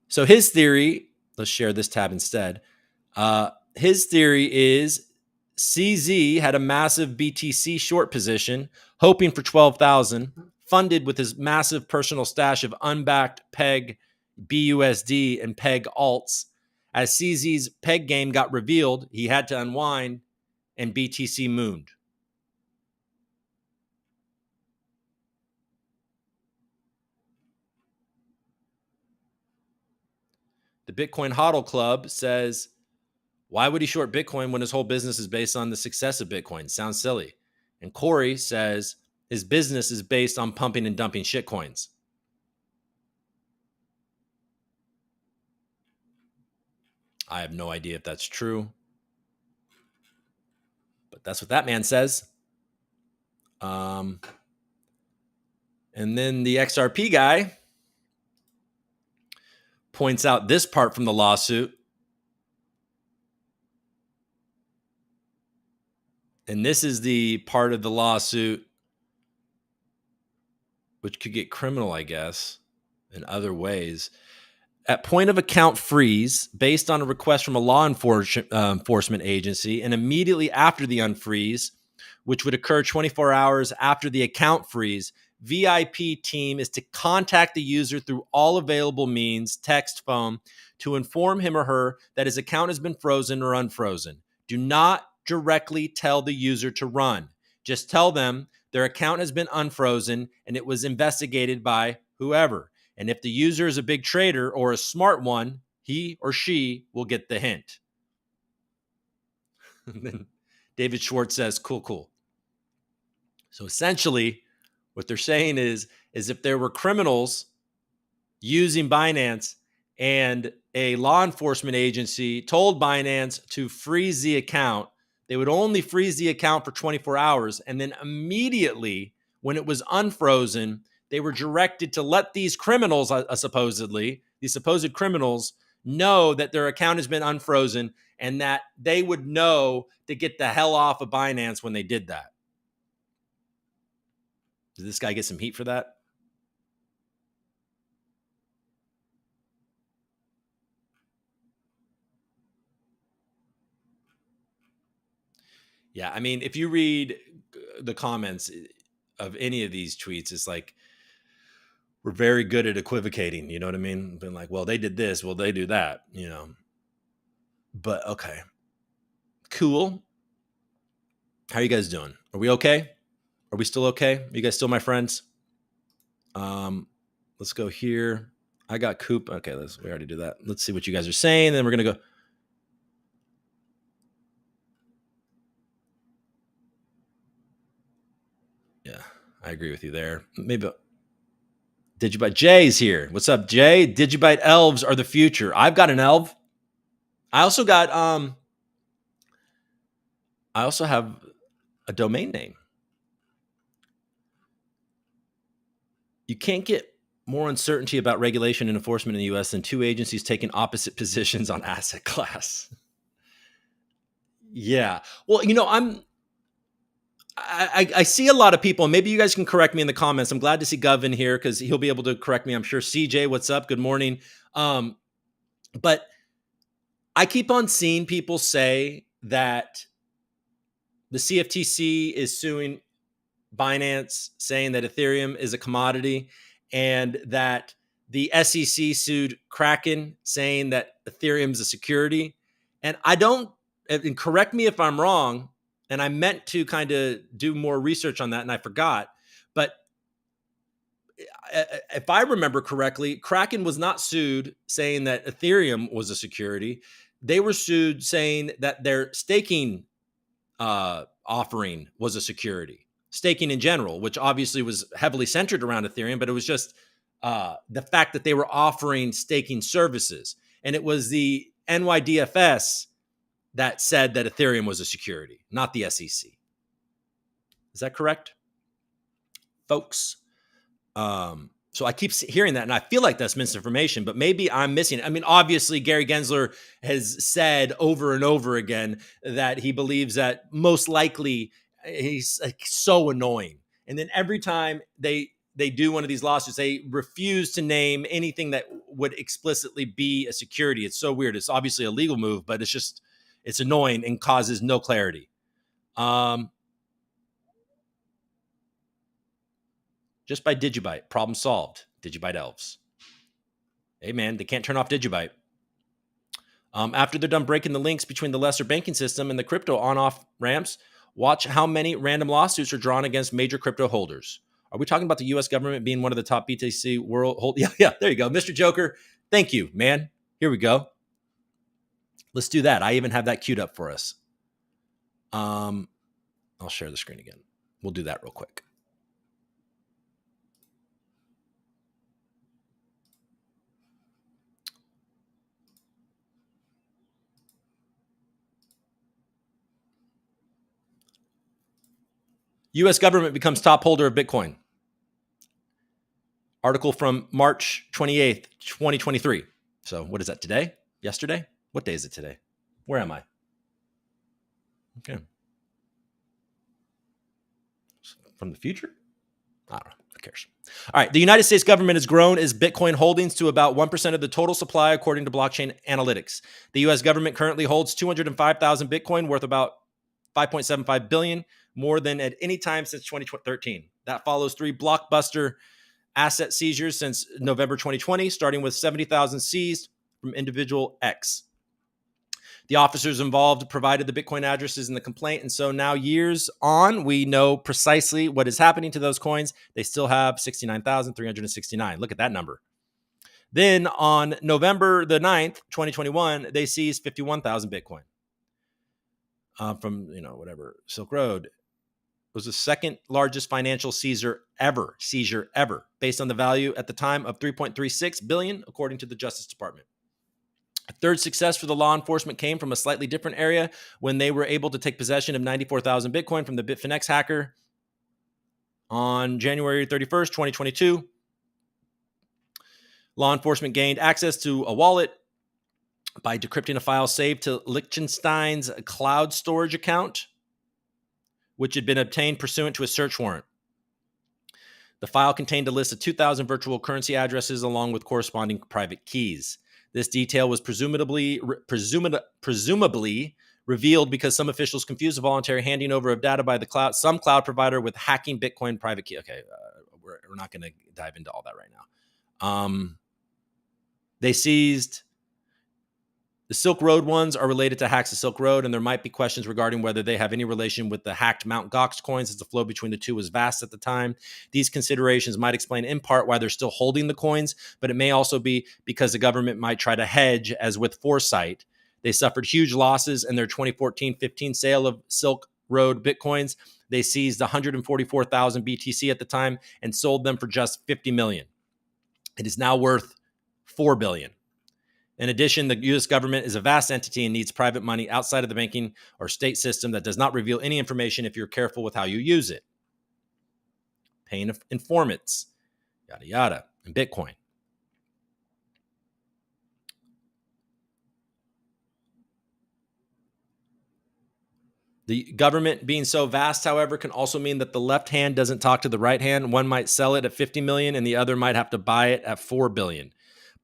so his theory, let's share this tab instead. His theory is CZ had a massive BTC short position, hoping for 12,000, funded with his massive personal stash of unbacked PEG BUSD and PEG alts. As CZ's PEG game got revealed, he had to unwind, and BTC mooned. The Bitcoin HODL Club says, why would he short Bitcoin when his whole business is based on the success of Bitcoin? Sounds silly. And Corey says his business is based on pumping and dumping shitcoins. I have no idea if that's true, but that's what that man says. And then the XRP guy points out this part from the lawsuit. And this is the part of the lawsuit which could get criminal, I guess, in other ways. At point of account freeze, based on a request from a law enforcement agency, and immediately after the unfreeze, which would occur 24 hours after the account freeze, VIP team is to contact the user through all available means, text, phone, to inform him or her that his account has been frozen or unfrozen. Do not directly tell the user to run. Just tell them their account has been unfrozen and it was investigated by whoever. And if the user is a big trader or a smart one, he or she will get the hint. And then David Schwartz says, cool. So essentially, what they're saying is if there were criminals using Binance and a law enforcement agency told Binance to freeze the account, they would only freeze the account for 24 hours. And then immediately, when it was unfrozen, they were directed to let these criminals, these supposed criminals, know that their account has been unfrozen and that they would know to get the hell off of Binance when they did that. Did this guy get some heat for that? Yeah, I mean, if you read the comments of any of these tweets, it's like, we're very good at equivocating. You know what I mean? Been like, well, they did this. Well, they do that, you know. But okay. Cool. How are you guys doing? Are we okay? Are we still okay? Are you guys still my friends? Let's go here. I got Coop. Okay, we already did that. Let's see what you guys are saying. Then we're going to go. Yeah, I agree with you there. Maybe Digibyte Jay's here. What's up, Jay? Digibyte elves are the future. I've got an elf. I also got I also have a domain name. You can't get more uncertainty about regulation and enforcement in the US than two agencies taking opposite positions on asset class. Yeah. Well, you know, I see a lot of people, and maybe you guys can correct me in the comments. I'm glad to see Gov in here because he'll be able to correct me, I'm sure. CJ, what's up? Good morning. But I keep on seeing people say that the CFTC is suing Binance, saying that Ethereum is a commodity, and that the SEC sued Kraken, saying that Ethereum is a security. And and correct me if I'm wrong, and I meant to kind of do more research on that, and I forgot. But if I remember correctly, Kraken was not sued saying that Ethereum was a security. They were sued saying that their staking offering was a security. Staking in general, which obviously was heavily centered around Ethereum, but it was just the fact that they were offering staking services. And it was the NYDFS that said that Ethereum was a security, not the SEC. Is that correct, folks? So I keep hearing that, and I feel like that's misinformation, but maybe I'm missing it. I mean, obviously, Gary Gensler has said over and over again that he believes that most likely he's like so annoying. And then every time they do one of these lawsuits, they refuse to name anything that would explicitly be a security. It's so weird. It's obviously a legal move, but it's annoying and causes no clarity. Just by Digibyte, problem solved. Digibyte elves. Hey man, they can't turn off Digibyte. After they're done breaking the links between the lesser banking system and the crypto on-off ramps, watch how many random lawsuits are drawn against major crypto holders. Are we talking about the U.S. government being one of the top BTC world hold? Yeah, there you go, Mr. Joker. Thank you, man. Here we go. Let's do that. I even have that queued up for us. I'll share the screen again. We'll do that real quick. U.S. government becomes top holder of Bitcoin. Article from March 28th, 2023. So what is that, today? Yesterday? What day is it today? Where am I? Okay. From the future? I don't know. Who cares? All right. The United States government has grown its Bitcoin holdings to about 1% of the total supply, according to blockchain analytics. The U.S. government currently holds 205,000 Bitcoin, worth about $5.75 billion, more than at any time since 2013. That follows 3 blockbuster asset seizures since November 2020, starting with 70,000 seized from individual X. The officers involved provided the Bitcoin addresses in the complaint, and so now years on, we know precisely what is happening to those coins. They still have 69,369. Look at that number. Then on November the 9th, 2021, they seized 51,000 Bitcoin from, whatever, Silk Road. It was the second largest financial seizure ever, based on the value at the time of $3.36 billion, according to the Justice Department. A third success for the law enforcement came from a slightly different area when they were able to take possession of 94,000 Bitcoin from the Bitfinex hacker on January 31st, 2022. Law enforcement gained access to a wallet by decrypting a file saved to Liechtenstein's cloud storage account, which had been obtained pursuant to a search warrant. The file contained a list of 2,000 virtual currency addresses along with corresponding private keys. This detail was presumably revealed because some officials confused the voluntary handing over of data by some cloud provider with hacking Bitcoin private key. Okay, we're not going to dive into all that right now. They seized the Silk Road ones are related to hacks of Silk Road, and there might be questions regarding whether they have any relation with the hacked Mt. Gox coins, as the flow between the two was vast at the time. These considerations might explain in part why they're still holding the coins, but it may also be because the government might try to hedge, as with Foresight. They suffered huge losses in their 2014-15 sale of Silk Road Bitcoins. They seized 144,000 BTC at the time and sold them for just $50 million. It is now worth $4 billion. In addition, the U.S. government is a vast entity and needs private money outside of the banking or state system that does not reveal any information if you're careful with how you use it. Paying informants, yada, yada, and Bitcoin. The government being so vast, however, can also mean that the left hand doesn't talk to the right hand. One might sell it at 50 million and the other might have to buy it at 4 billion.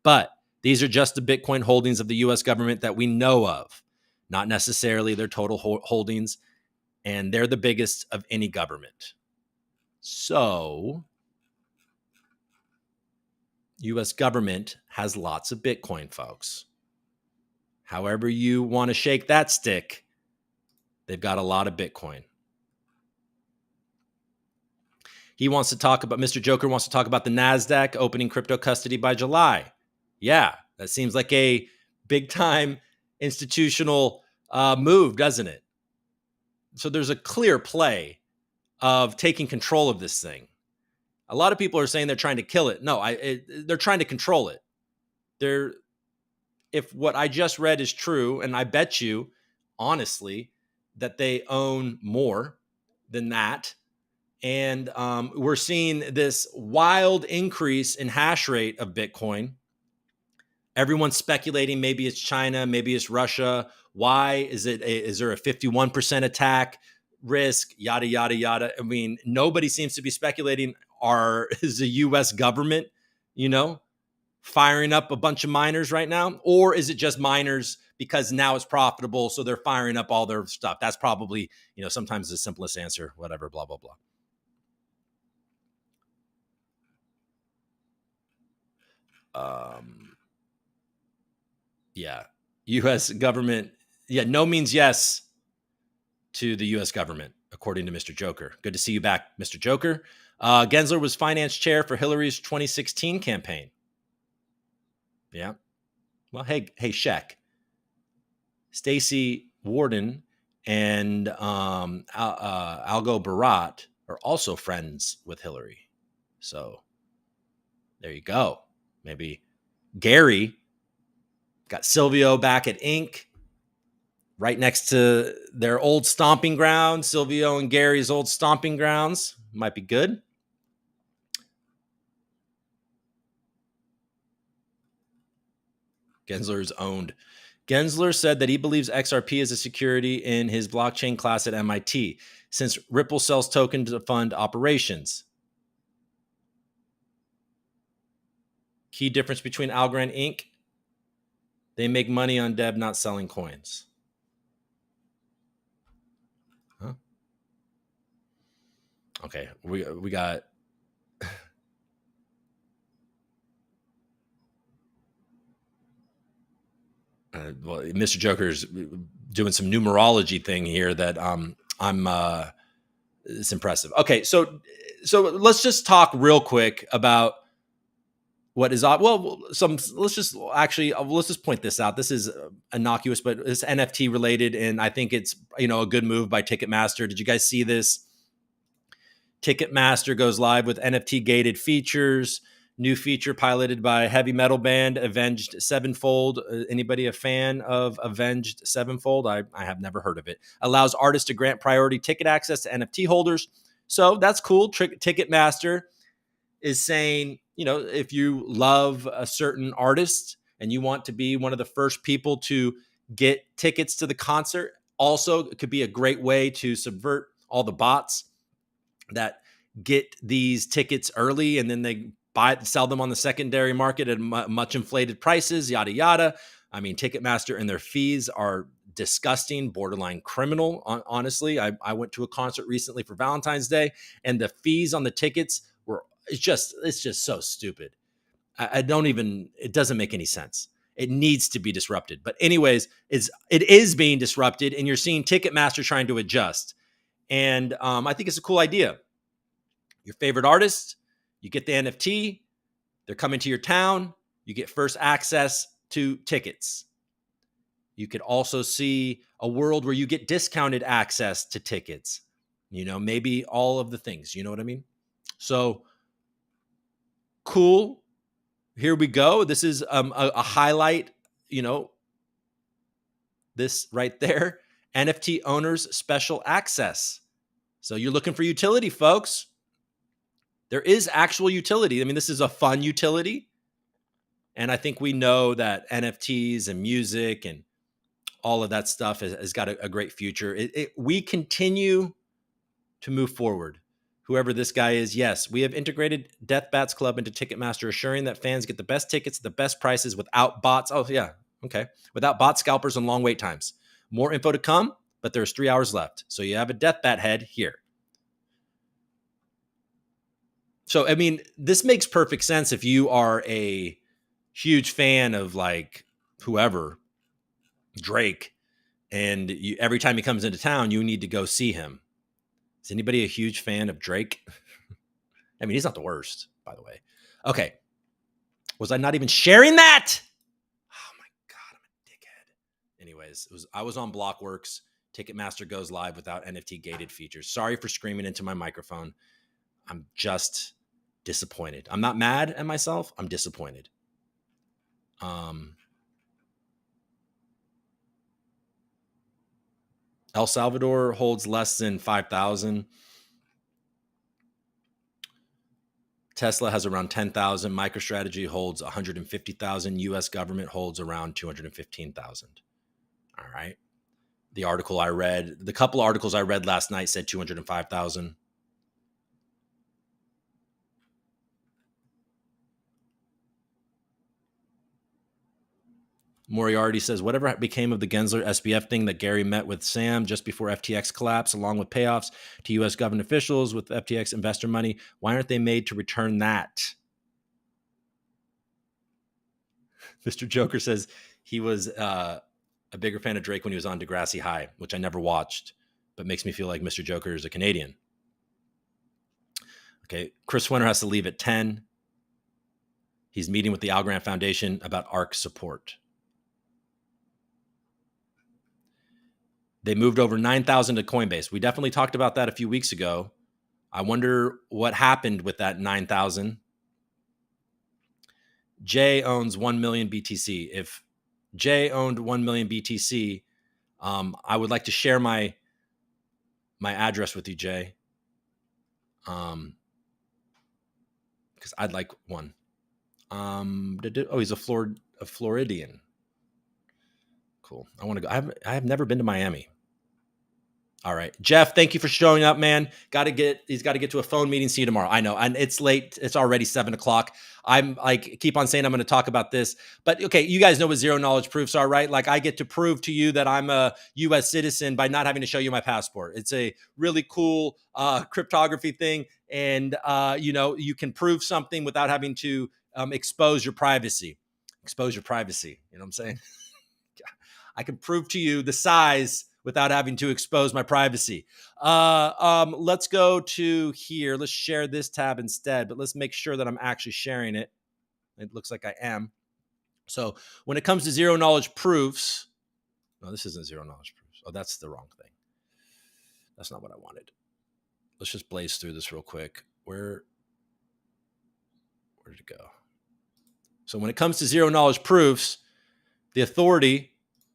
But these are just the Bitcoin holdings of the U.S. government that we know of, not necessarily their total holdings, and they're the biggest of any government. So, U.S. government has lots of Bitcoin, folks. However you want to shake that stick, they've got a lot of Bitcoin. Mr. Joker wants to talk about the NASDAQ opening crypto custody by July. Yeah, that seems like a big time institutional move, doesn't it? So there's a clear play of taking control of this thing. A lot of people are saying they're trying to kill it. No, they're trying to control it. If what I just read is true, and I bet you, honestly, that they own more than that. And we're seeing this wild increase in hash rate of Bitcoin. Everyone's speculating maybe it's China, maybe it's Russia. Why is there a 51% attack risk? Yada, yada, yada. I mean, nobody seems to be speculating is the U.S. government, firing up a bunch of miners right now? Or is it just miners because now it's profitable. So they're firing up all their stuff. That's probably, sometimes the simplest answer, whatever, blah, blah, blah. Yeah. U.S. government. Yeah. No means yes to the U.S. government, according to Mr. Joker. Good to see you back, Mr. Joker. Gensler was finance chair for Hillary's 2016 campaign. Yeah. Well, hey, Shek. Stacey Warden and Algo Barat are also friends with Hillary. So there you go. Maybe Gary got Silvio back at Inc. right next to their old stomping grounds, Silvio and Gary's old stomping grounds. Might be good. Gensler is owned. Gensler said that he believes XRP is a security in his blockchain class at MIT, since Ripple sells tokens to fund operations. Key difference between Algorand Inc. They make money on Deb not selling coins. Huh? Okay, we got well, Mr. Joker's doing some numerology thing here that it's impressive. Okay, so let's just talk real quick about what is let's just point this out. This is innocuous, but it's NFT related, and I think it's a good move by Ticketmaster. Did you guys see this? Ticketmaster goes live with NFT gated features. New feature piloted by heavy metal band Avenged Sevenfold. Anybody a fan of Avenged Sevenfold? I have never heard of it. Allows artists to grant priority ticket access to NFT holders. So that's cool. Ticketmaster is saying, if you love a certain artist and you want to be one of the first people to get tickets to the concert, also it could be a great way to subvert all the bots that get these tickets early and then they sell them on the secondary market at much inflated prices, yada, yada. I mean, Ticketmaster and their fees are disgusting, borderline criminal. Honestly, I went to a concert recently for Valentine's Day and the fees on the tickets it's just so stupid. It doesn't make any sense. It needs to be disrupted. But anyways, it is being disrupted and you're seeing Ticketmaster trying to adjust. And I think it's a cool idea. Your favorite artist, you get the NFT, they're coming to your town, you get first access to tickets. You could also see a world where you get discounted access to tickets, maybe all of the things, you know what I mean? So cool. Here we go. This is a highlight, this right there, NFT owners special access. So you're looking for utility, folks. There is actual utility. I mean, this is a fun utility. And I think we know that NFTs and music and all of that stuff has got a great future. We continue to move forward. Whoever this guy is, yes, we have integrated Death Bats Club into Ticketmaster, assuring that fans get the best tickets at the best prices without bots. Oh, yeah. Okay. Without bot scalpers and long wait times. More info to come, but there's 3 hours left. So you have a Death Bat head here. So, I mean, this makes perfect sense if you are a huge fan of like whoever, Drake, and every time he comes into town, you need to go see him. Is anybody a huge fan of Drake? I mean, he's not the worst, by the way. Okay. Was I not even sharing that? Oh my God, I'm a dickhead. Anyways, I was on Blockworks. Ticketmaster goes live without NFT gated features. Sorry for screaming into my microphone. I'm just disappointed. I'm not mad at myself. I'm disappointed. El Salvador holds less than 5,000. Tesla has around 10,000. MicroStrategy holds 150,000. U.S. government holds around 215,000. All right. The couple articles I read last night said 205,000. Moriarty says, whatever became of the Gensler SBF thing that Gary met with Sam just before FTX collapse, along with payoffs to U.S. government officials with FTX investor money, why aren't they made to return that? Mr. Joker says he was a bigger fan of Drake when he was on Degrassi High, which I never watched, but makes me feel like Mr. Joker is a Canadian. Okay, Chris Winter has to leave at 10. He's meeting with the Algorand Foundation about ARC support. They moved over 9,000 to Coinbase. We definitely talked about that a few weeks ago. I wonder what happened with that 9,000. Jay owns 1 million BTC. If Jay owned 1 million BTC, I would like to share my address with you, Jay, because I'd like one. He's a Floridian. Cool. I want to go. I have never been to Miami. All right, Jeff, thank you for showing up, man. He's got to get to a phone meeting. See you tomorrow. I know, and it's late. It's already 7:00. I'm like, keep on saying I'm going to talk about this, but okay, you guys know what zero knowledge proofs are, right? Like, I get to prove to you that I'm a U.S. citizen by not having to show you my passport. It's a really cool cryptography thing, and you can prove something without having to expose your privacy. Expose your privacy. You know what I'm saying? I can prove to you the size without having to expose my privacy. Let's go to here. Let's share this tab instead, but let's make sure that I'm actually sharing it. It looks like I am. So when it comes to zero knowledge proofs, no, this isn't zero knowledge proofs. Oh, that's the wrong thing. That's not what I wanted. Let's just blaze through this real quick. Where did it go? So when it comes to zero knowledge proofs, the authority,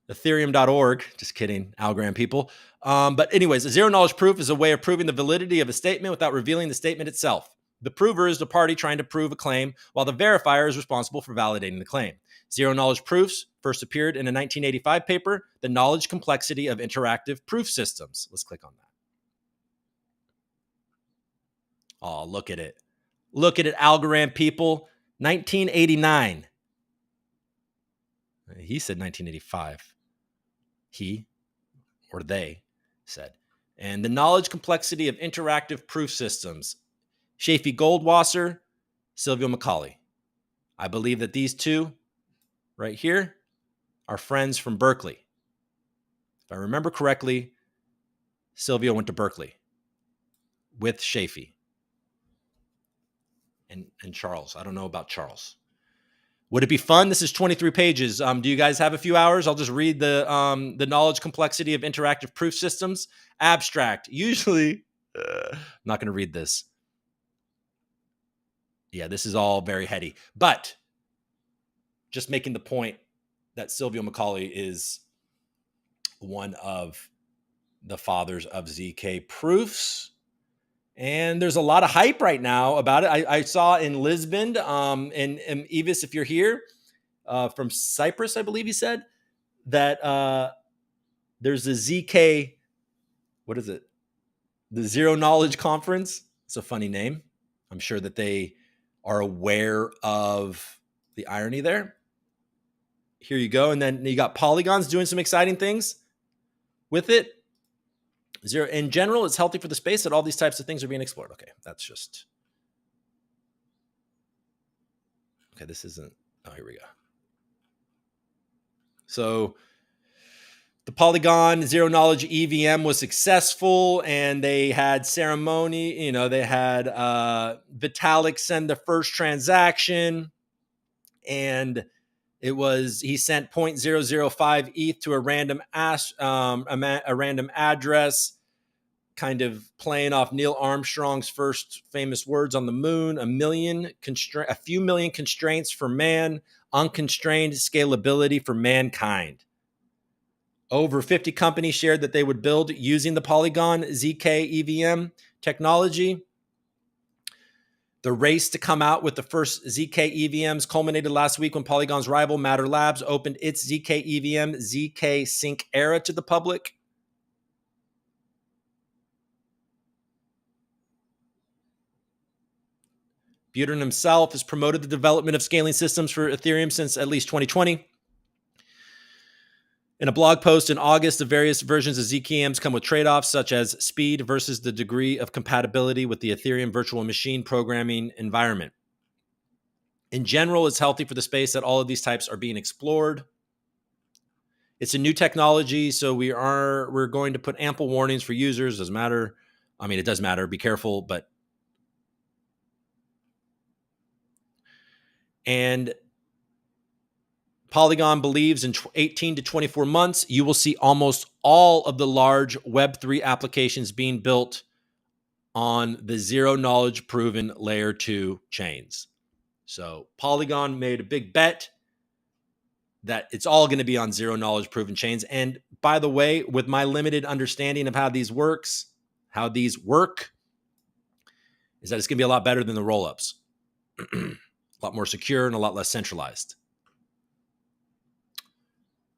Ethereum.org, just kidding, Algorand people. But anyways, a zero knowledge proof is a way of proving the validity of a statement without revealing the statement itself. The prover is the party trying to prove a claim, while the verifier is responsible for validating the claim. Zero knowledge proofs first appeared in a 1985 paper, The Knowledge Complexity of Interactive Proof Systems. Let's click on that. Oh, look at it. Look at it, Algorand people. 1989. He said 1985. He or they said. And The Knowledge Complexity of Interactive Proof Systems. Shafi Goldwasser, Silvio Macaulay. I believe that these two right here are friends from Berkeley. If I remember correctly, Silvio went to Berkeley with Shafi and Charles. I don't know about Charles. Would it be fun? This is 23 pages. Do you guys have a few hours? I'll just read the knowledge complexity of interactive proof systems. Abstract. Usually, I'm not going to read this. Yeah, this is all very heady. But just making the point that Silvio Macaulay is one of the fathers of ZK proofs. And there's a lot of hype right now about it. I saw in Lisbon, and Evis, if you're here, from Cyprus, I believe he said, that there's a ZK, what is it? The Zero Knowledge Conference. It's a funny name. I'm sure that they are aware of the irony there. Here you go. And then you got Polygons doing some exciting things with it. Zero in general, it's healthy for the space that all these types of things are being explored. Okay, that's just okay. This isn't. Oh, here we go. So the Polygon Zero Knowledge EVM was successful, and they had ceremony. They had Vitalik send the first transaction, and he sent 0.005 ETH to a random address, kind of playing off Neil Armstrong's first famous words on the moon: a few million constraints for man, unconstrained scalability for mankind. Over 50 companies shared that they would build using the Polygon ZK EVM technology. The race to come out with the first ZK EVMs culminated last week when Polygon's rival Matter Labs opened its ZK EVM ZK Sync Era to the public. Buterin himself has promoted the development of scaling systems for Ethereum since at least 2020. In a blog post in August, the various versions of ZKMs come with trade-offs such as speed versus the degree of compatibility with the Ethereum virtual machine programming environment. In general, it's healthy for the space that all of these types are being explored. It's a new technology, so we're going to put ample warnings for users. Doesn't matter. I mean, it does matter. Be careful, and Polygon believes in 18 to 24 months, you will see almost all of the large Web3 applications being built on the zero knowledge proven layer 2 chains. So Polygon made a big bet that it's all going to be on zero knowledge proven chains. And by the way, with my limited understanding of how these work, is that it's going to be a lot better than the rollups. A lot more secure and a lot less centralized.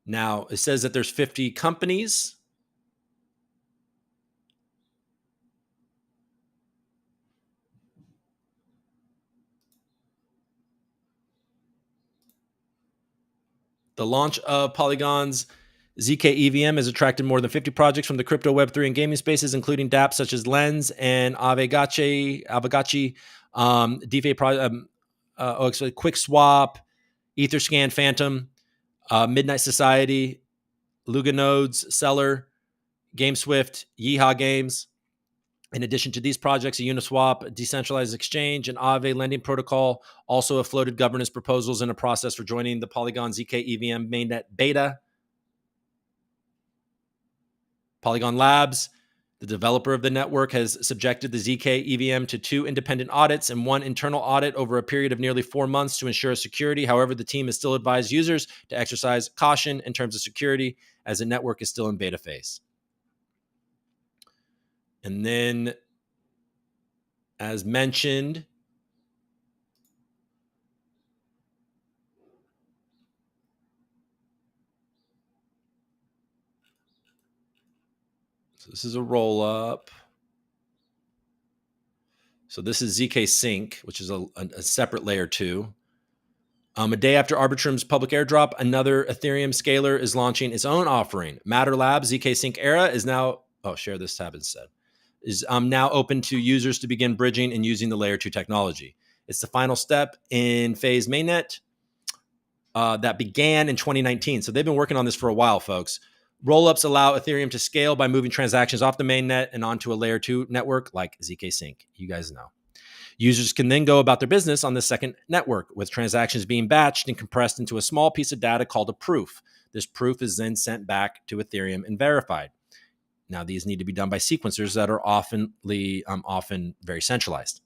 Now, it says that there's 50 companies. The launch of Polygon's ZK EVM has attracted more than 50 projects from the crypto, Web3, and gaming spaces, including dApps such as Lens and Aavegotchi, DeFi QuickSwap, Etherscan Phantom, Midnight Society, Luganodes, Seller, GameSwift, Yeehaw Games. In addition to these projects, a Uniswap decentralized exchange and Aave lending protocol also have floated governance proposals in a process for joining the Polygon ZK EVM mainnet beta. Polygon Labs, the developer of the network, has subjected the ZK EVM to 2 independent audits and 1 internal audit over a period of nearly 4 months to ensure security. However, the team has still advised users to exercise caution in terms of security as the network is still in beta phase. And then, as mentioned, so this is a roll up. So this is ZK Sync, which is a separate layer 2. A day after Arbitrum's public airdrop, another Ethereum scaler is launching its own offering. Matter Labs ZK Sync Era is now, share this tab instead, is now open to users to begin bridging and using the layer 2 technology. It's the final step in phase mainnet that began in 2019. So they've been working on this for a while, folks. Rollups allow Ethereum to scale by moving transactions off the mainnet and onto a layer 2 network like ZK Sync. You guys know. Users can then go about their business on the second network, with transactions being batched and compressed into a small piece of data called a proof. This proof is then sent back to Ethereum and verified. Now, these need to be done by sequencers that are often very centralized.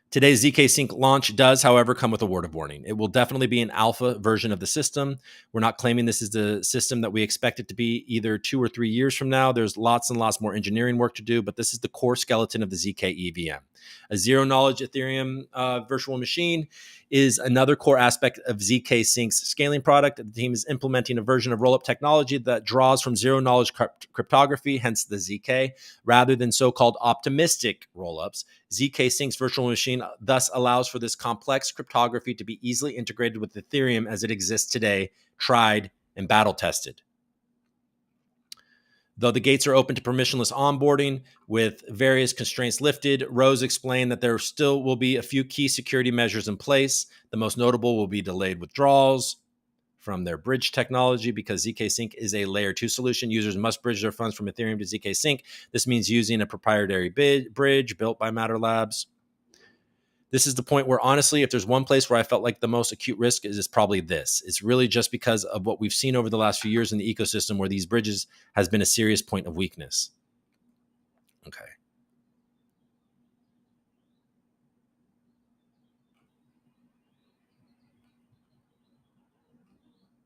Today's ZK Sync launch does, however, come with a word of warning. It will definitely be an alpha version of the system. We're not claiming this is the system that we expect it to be either 2 or 3 years from now. There's lots and lots more engineering work to do, but this is the core skeleton of the ZK EVM. A zero-knowledge Ethereum virtual machine is another core aspect of ZK Sync's scaling product. The team is implementing a version of rollup technology that draws from zero-knowledge cryptography, hence the ZK, rather than so-called optimistic rollups. ZK Sync's virtual machine thus allows for this complex cryptography to be easily integrated with Ethereum as it exists today, tried and battle-tested. Though the gates are open to permissionless onboarding with various constraints lifted, Rose explained that there still will be a few key security measures in place. The most notable will be delayed withdrawals from their bridge technology, because ZK Sync is a layer 2 solution. Users must bridge their funds from Ethereum to ZK Sync. This means using a proprietary bridge built by Matter Labs. This is the point where, honestly, if there's one place where I felt like the most acute risk is probably this. It's really just because of what we've seen over the last few years in the ecosystem, where these bridges has been a serious point of weakness. Okay.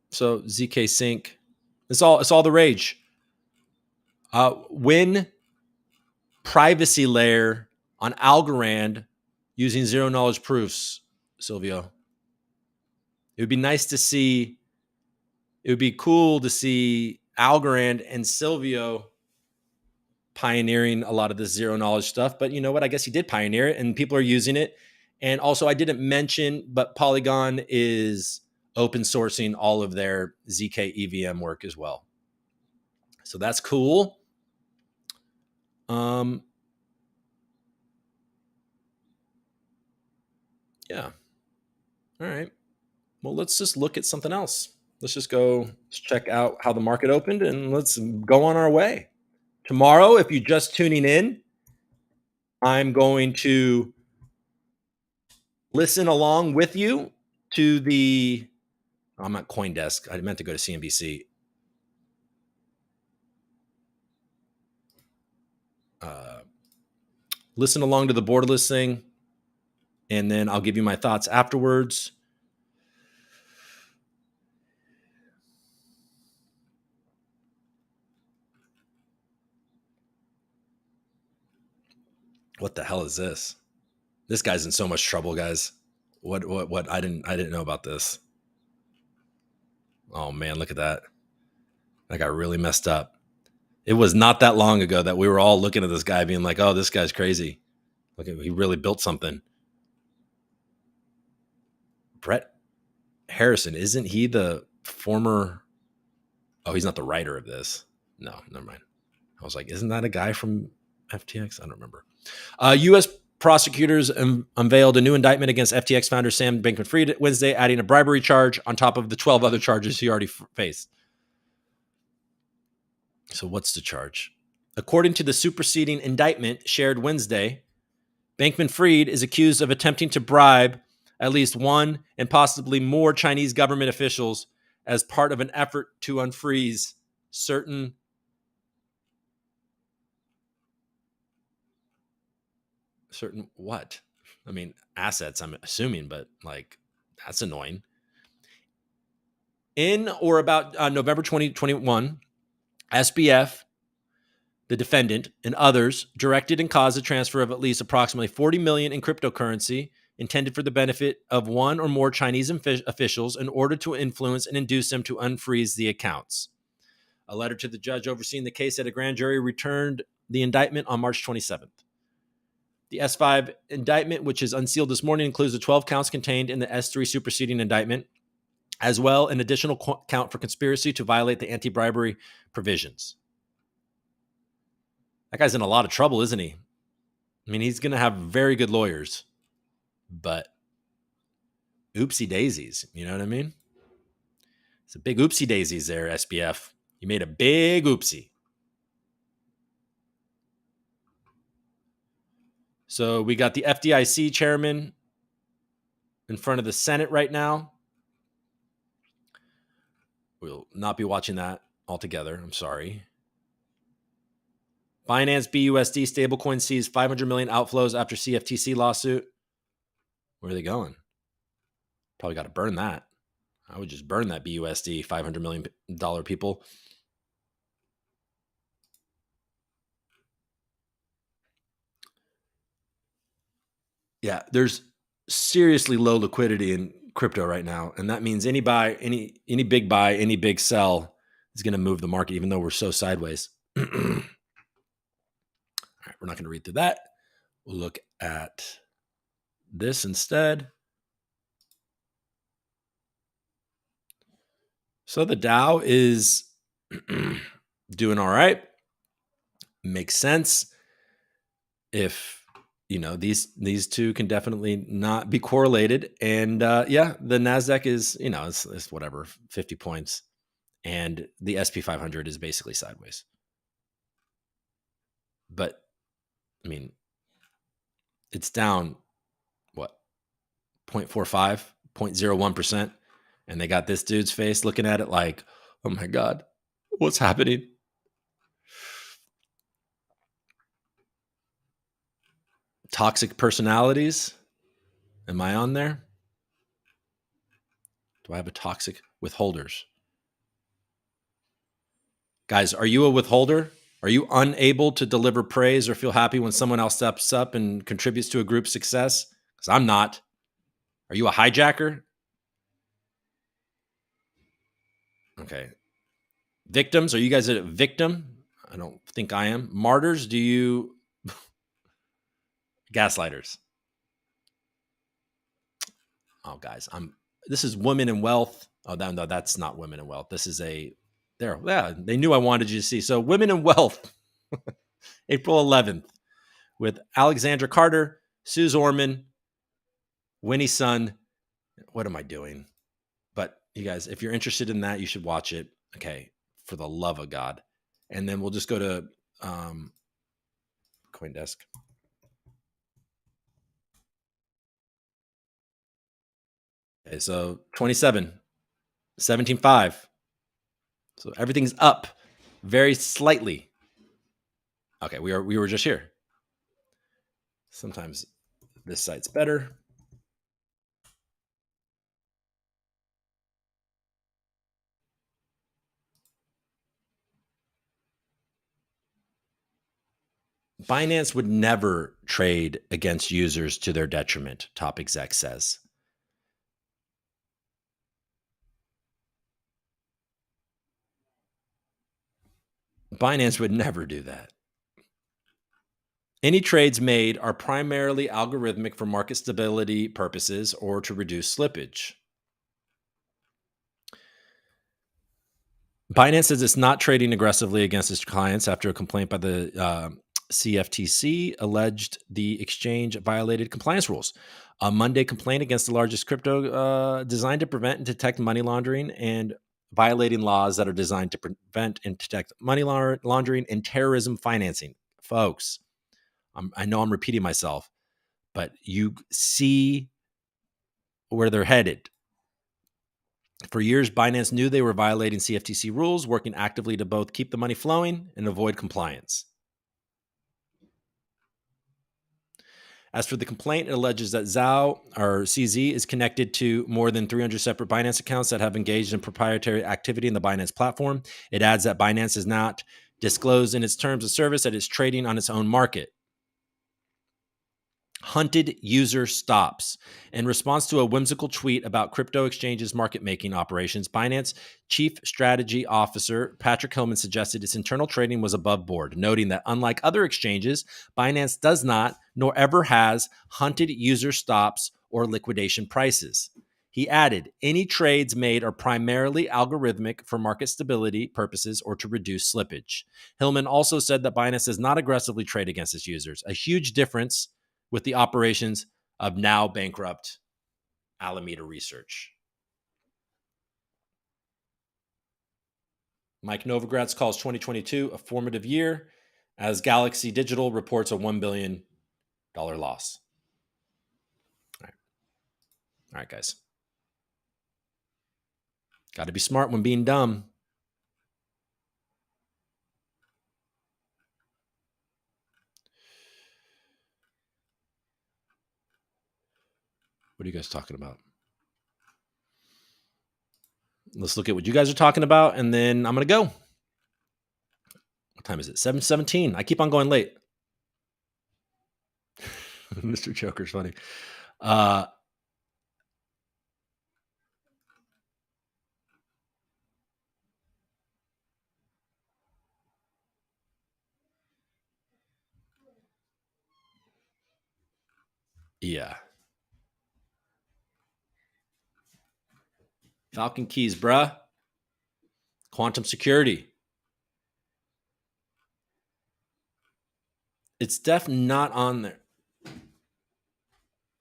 So ZK Sync, it's all the rage. When privacy layer on Algorand using zero knowledge proofs, Silvio. It would be nice to see. It would be cool to see Algorand and Silvio pioneering a lot of this zero knowledge stuff. But you know what? I guess he did pioneer it and people are using it. And also, I didn't mention, but Polygon is open sourcing all of their ZK EVM work as well. So that's cool. Yeah. All right. Well, let's just look at something else. Let's just go check out how the market opened and let's go on our way. Tomorrow, if you're just tuning in, I'm going to listen along with you to the, I'm at CoinDesk. I meant to go to CNBC. Listen along to the borderless thing, and then I'll give you my thoughts afterwards. What the hell is this? This guy's in so much trouble, guys. What? I didn't know about this. Oh man, look at that. That got really messed up. It was not that long ago that we were all looking at this guy being like, oh, this guy's crazy. Look, he really built something. Brett Harrison, isn't he the former? Oh, he's not the writer of this. No, never mind. I was like, isn't that a guy from FTX? I don't remember. U.S. prosecutors unveiled a new indictment against FTX founder Sam Bankman-Fried Wednesday, adding a bribery charge on top of the 12 other charges he already faced. So what's the charge? According to the superseding indictment shared Wednesday, Bankman-Fried is accused of attempting to bribe at least one and possibly more Chinese government officials as part of an effort to unfreeze certain what? I mean, assets, I'm assuming, but like, that's annoying. In or about November 2021, SBF, the defendant, and others directed and caused a transfer of at least approximately 40 million in cryptocurrency intended for the benefit of one or more Chinese officials in order to influence and induce them to unfreeze the accounts. A letter to the judge overseeing the case at a grand jury returned the indictment on March 27th. The S5 indictment, which is unsealed this morning, includes the 12 counts contained in the S3 superseding indictment, as well an additional count for conspiracy to violate the anti-bribery provisions. That guy's in a lot of trouble, isn't he? I mean, he's going to have very good lawyers, but oopsie daisies. You know what I mean? It's a big oopsie daisies there, SBF. You made a big oopsie. So we got the FDIC chairman in front of the Senate right now. We'll not be watching that altogether. I'm sorry. Binance BUSD stablecoin sees 500 million outflows after CFTC lawsuit. Where are they going? Probably got to burn that. I would just burn that BUSD $500 million people. Yeah, there's seriously low liquidity in crypto right now, and that means any buy, any big buy, any big sell is going to move the market, even though we're so sideways. All right, we're not going to read through that. We'll look at this instead. So the Dow is doing all right. Makes sense. If these two can definitely not be correlated, and yeah, the Nasdaq is it's whatever 50 points, and the SP 500 is basically sideways. But I mean, it's down what 0.45, 0.01%, and they got this dude's face looking at it like, oh my god, what's happening? Toxic personalities. Am I on there? Do I have a toxic withholders? Guys, are you a withholder? Are you unable to deliver praise or feel happy when someone else steps up and contributes to a group's success? Because I'm not. Are you a hijacker? Okay. Victims, are you guys a victim? I don't think I am. Martyrs, do you... Gaslighters. Oh, guys, This is Women in Wealth. Oh, no, that's not Women in Wealth. This is yeah, they knew I wanted you to see. So Women in Wealth, April 11th, with Alexandra Carter, Suze Orman, Winnie Sun. What am I doing? But you guys, if you're interested in that, you should watch it. Okay, for the love of God. And then we'll just go to CoinDesk. Okay, so 27, 17.5. So everything's up very slightly. Okay, we were just here. Sometimes this site's better. Binance would never trade against users to their detriment, top exec says. Binance would never do that. Any trades made are primarily algorithmic for market stability purposes or to reduce slippage. Binance says it's not trading aggressively against its clients after a complaint by the CFTC alleged the exchange violated compliance rules. A Monday complaint against the largest crypto designed to prevent and detect money laundering and violating laws that are designed to prevent and detect money laundering and terrorism financing. Folks, I know I'm repeating myself, but you see where they're headed. For years, Binance knew they were violating CFTC rules, working actively to both keep the money flowing and avoid compliance. As for the complaint, it alleges that Zhao, or CZ, is connected to more than 300 separate Binance accounts that have engaged in proprietary activity in the Binance platform. It adds that Binance is not disclosed in its terms of service that it's trading on its own market. Hunted user stops. In response to a whimsical tweet about crypto exchanges' market making operations, Binance Chief Strategy Officer Patrick Hillman suggested its internal trading was above board, noting that unlike other exchanges, Binance does not, nor ever has, hunted user stops or liquidation prices. He added, any trades made are primarily algorithmic for market stability purposes or to reduce slippage. Hillman also said that Binance does not aggressively trade against its users, a huge difference with the operations of now bankrupt Alameda Research. Mike Novogratz calls 2022 a formative year as Galaxy Digital reports a $1 billion loss. All right, guys. Got to be smart when being dumb. What are you guys talking about? Let's look at what you guys are talking about, and then I'm going to go. What time is it? 7:17. I keep on going late. Mr. Joker's funny. Yeah. Falcon keys, bruh. Quantum security. It's definitely not on there.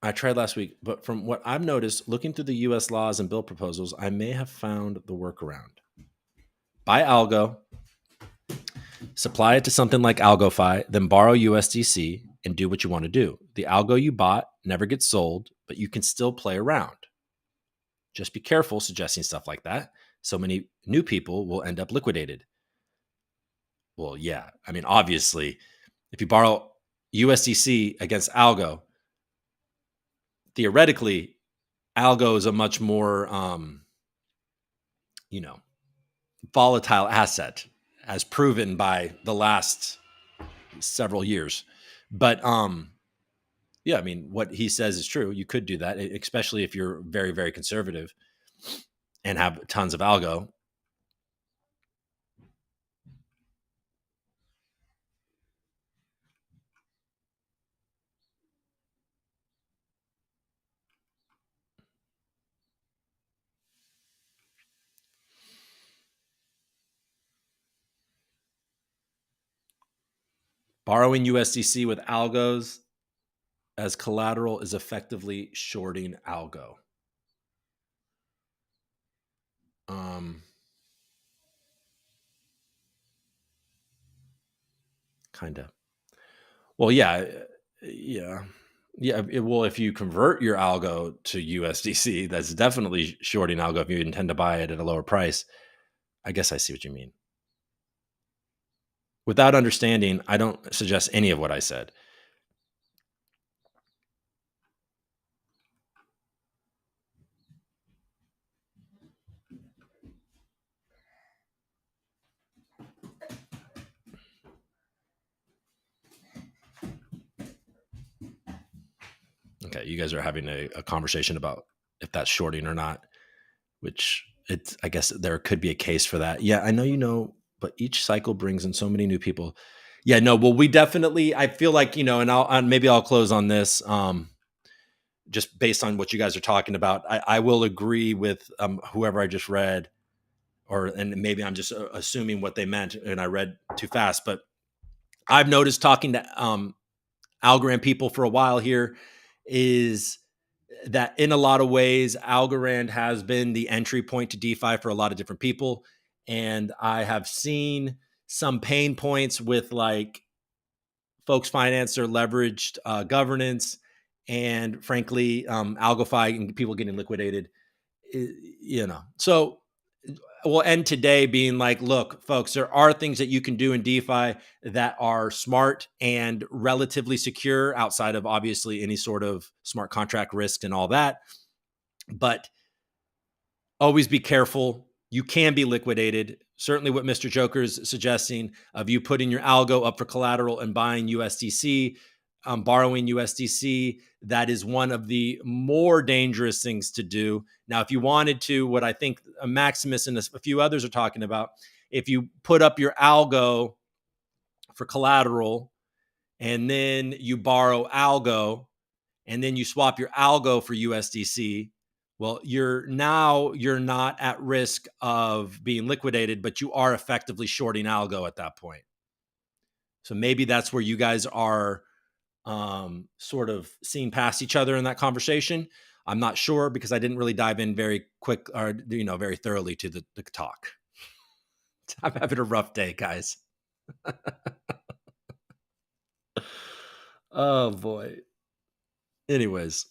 I tried last week, but from what I've noticed, looking through the US laws and bill proposals, I may have found the workaround. Buy algo, supply it to something like AlgoFi, then borrow USDC and do what you want to do. The algo you bought never gets sold, but you can still play around. Just be careful suggesting stuff like that. So many new people will end up liquidated. Well, yeah. I mean, obviously, if you borrow USDC against algo, theoretically, algo is a much more, volatile asset, as proven by the last several years. But yeah, I mean, what he says is true. You could do that, especially if you're very, very conservative and have tons of algo. Borrowing USDC with algos as collateral is effectively shorting algo. Kind of. Well, yeah. Well, if you convert your algo to USDC, that's definitely shorting algo if you intend to buy it at a lower price. I guess I see what you mean. Without understanding, I don't suggest any of what I said. Okay, you guys are having a conversation about if that's shorting or not, which I guess there could be a case for that. Yeah, I know, but each cycle brings in so many new people. Yeah, no, well, we definitely, I feel like, and maybe I'll close on this, just based on what you guys are talking about. I will agree with whoever I just read, and maybe I'm just assuming what they meant and I read too fast, but I've noticed talking to Algorand people for a while here is that in a lot of ways, Algorand has been the entry point to DeFi for a lot of different people. And I have seen some pain points with like folks finance their leveraged governance and frankly, AlgoFi and people getting liquidated, So we'll end today being like, look, folks, there are things that you can do in DeFi that are smart and relatively secure outside of obviously any sort of smart contract risk and all that. But always be careful. You can be liquidated. Certainly what Mr. Joker is suggesting of you putting your algo up for collateral and buying USDC, borrowing USDC, that is one of the more dangerous things to do. Now, if you wanted to, what I think Maximus and a few others are talking about, if you put up your algo for collateral and then you borrow algo and then you swap your algo for USDC, well, you're not at risk of being liquidated, but you are effectively shorting algo at that point. So maybe that's where you guys are sort of seeing past each other in that conversation. I'm not sure because I didn't really dive in very quick or very thoroughly to the talk. I'm having a rough day, guys. Oh boy. Anyways,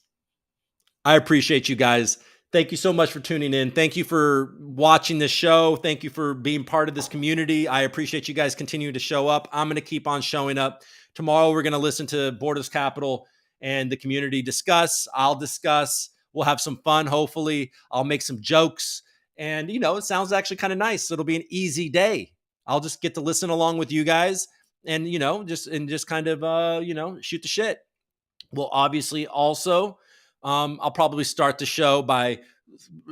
I appreciate you guys. Thank you so much for tuning in. Thank you for watching this show. Thank you for being part of this community. I appreciate you guys continuing to show up. I'm going to keep on showing up. Tomorrow, we're going to listen to Borders Capital and the community discuss. I'll discuss. We'll have some fun, hopefully. I'll make some jokes. And, it sounds actually kind of nice. It'll be an easy day. I'll just get to listen along with you guys and, just kind of, shoot the shit. We'll obviously also I'll probably start the show by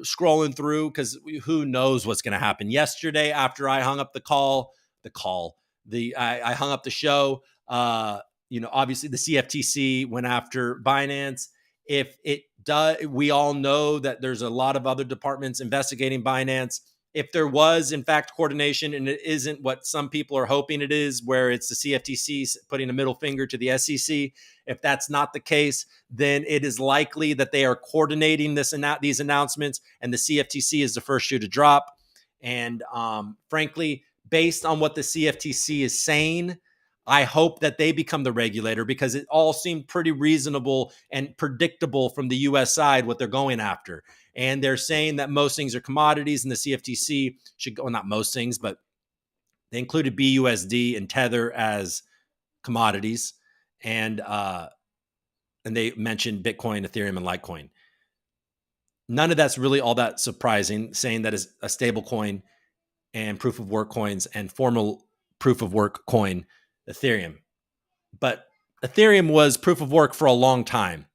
scrolling through because who knows what's going to happen. Yesterday, after I hung up I hung up the show. Obviously the CFTC went after Binance. If it does, we all know that there's a lot of other departments investigating Binance. If there was, in fact, coordination and it isn't what some people are hoping it is, where it's the CFTC putting a middle finger to the SEC, if that's not the case, then it is likely that they are coordinating these announcements and the CFTC is the first shoe to drop. And frankly, based on what the CFTC is saying, I hope that they become the regulator because it all seemed pretty reasonable and predictable from the U.S. side what they're going after. And they're saying that most things are commodities and the CFTC should go, well, not most things, but they included BUSD and Tether as commodities. And they mentioned Bitcoin, Ethereum, and Litecoin. None of that's really all that surprising, saying that is a stable coin and proof of work coins and formal proof of work coin, Ethereum. But Ethereum was proof of work for a long time.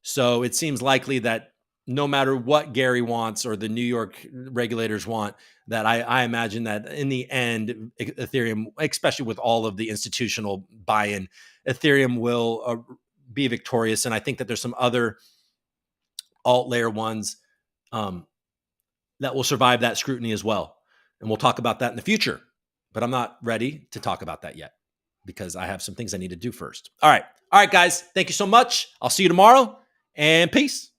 So it seems likely that no matter what Gary wants or the New York regulators want, that I imagine that in the end, Ethereum, especially with all of the institutional buy-in, Ethereum will be victorious. And I think that there's some other alt layer ones that will survive that scrutiny as well. And we'll talk about that in the future, but I'm not ready to talk about that yet because I have some things I need to do first. All right, guys. Thank you so much. I'll see you tomorrow, and peace.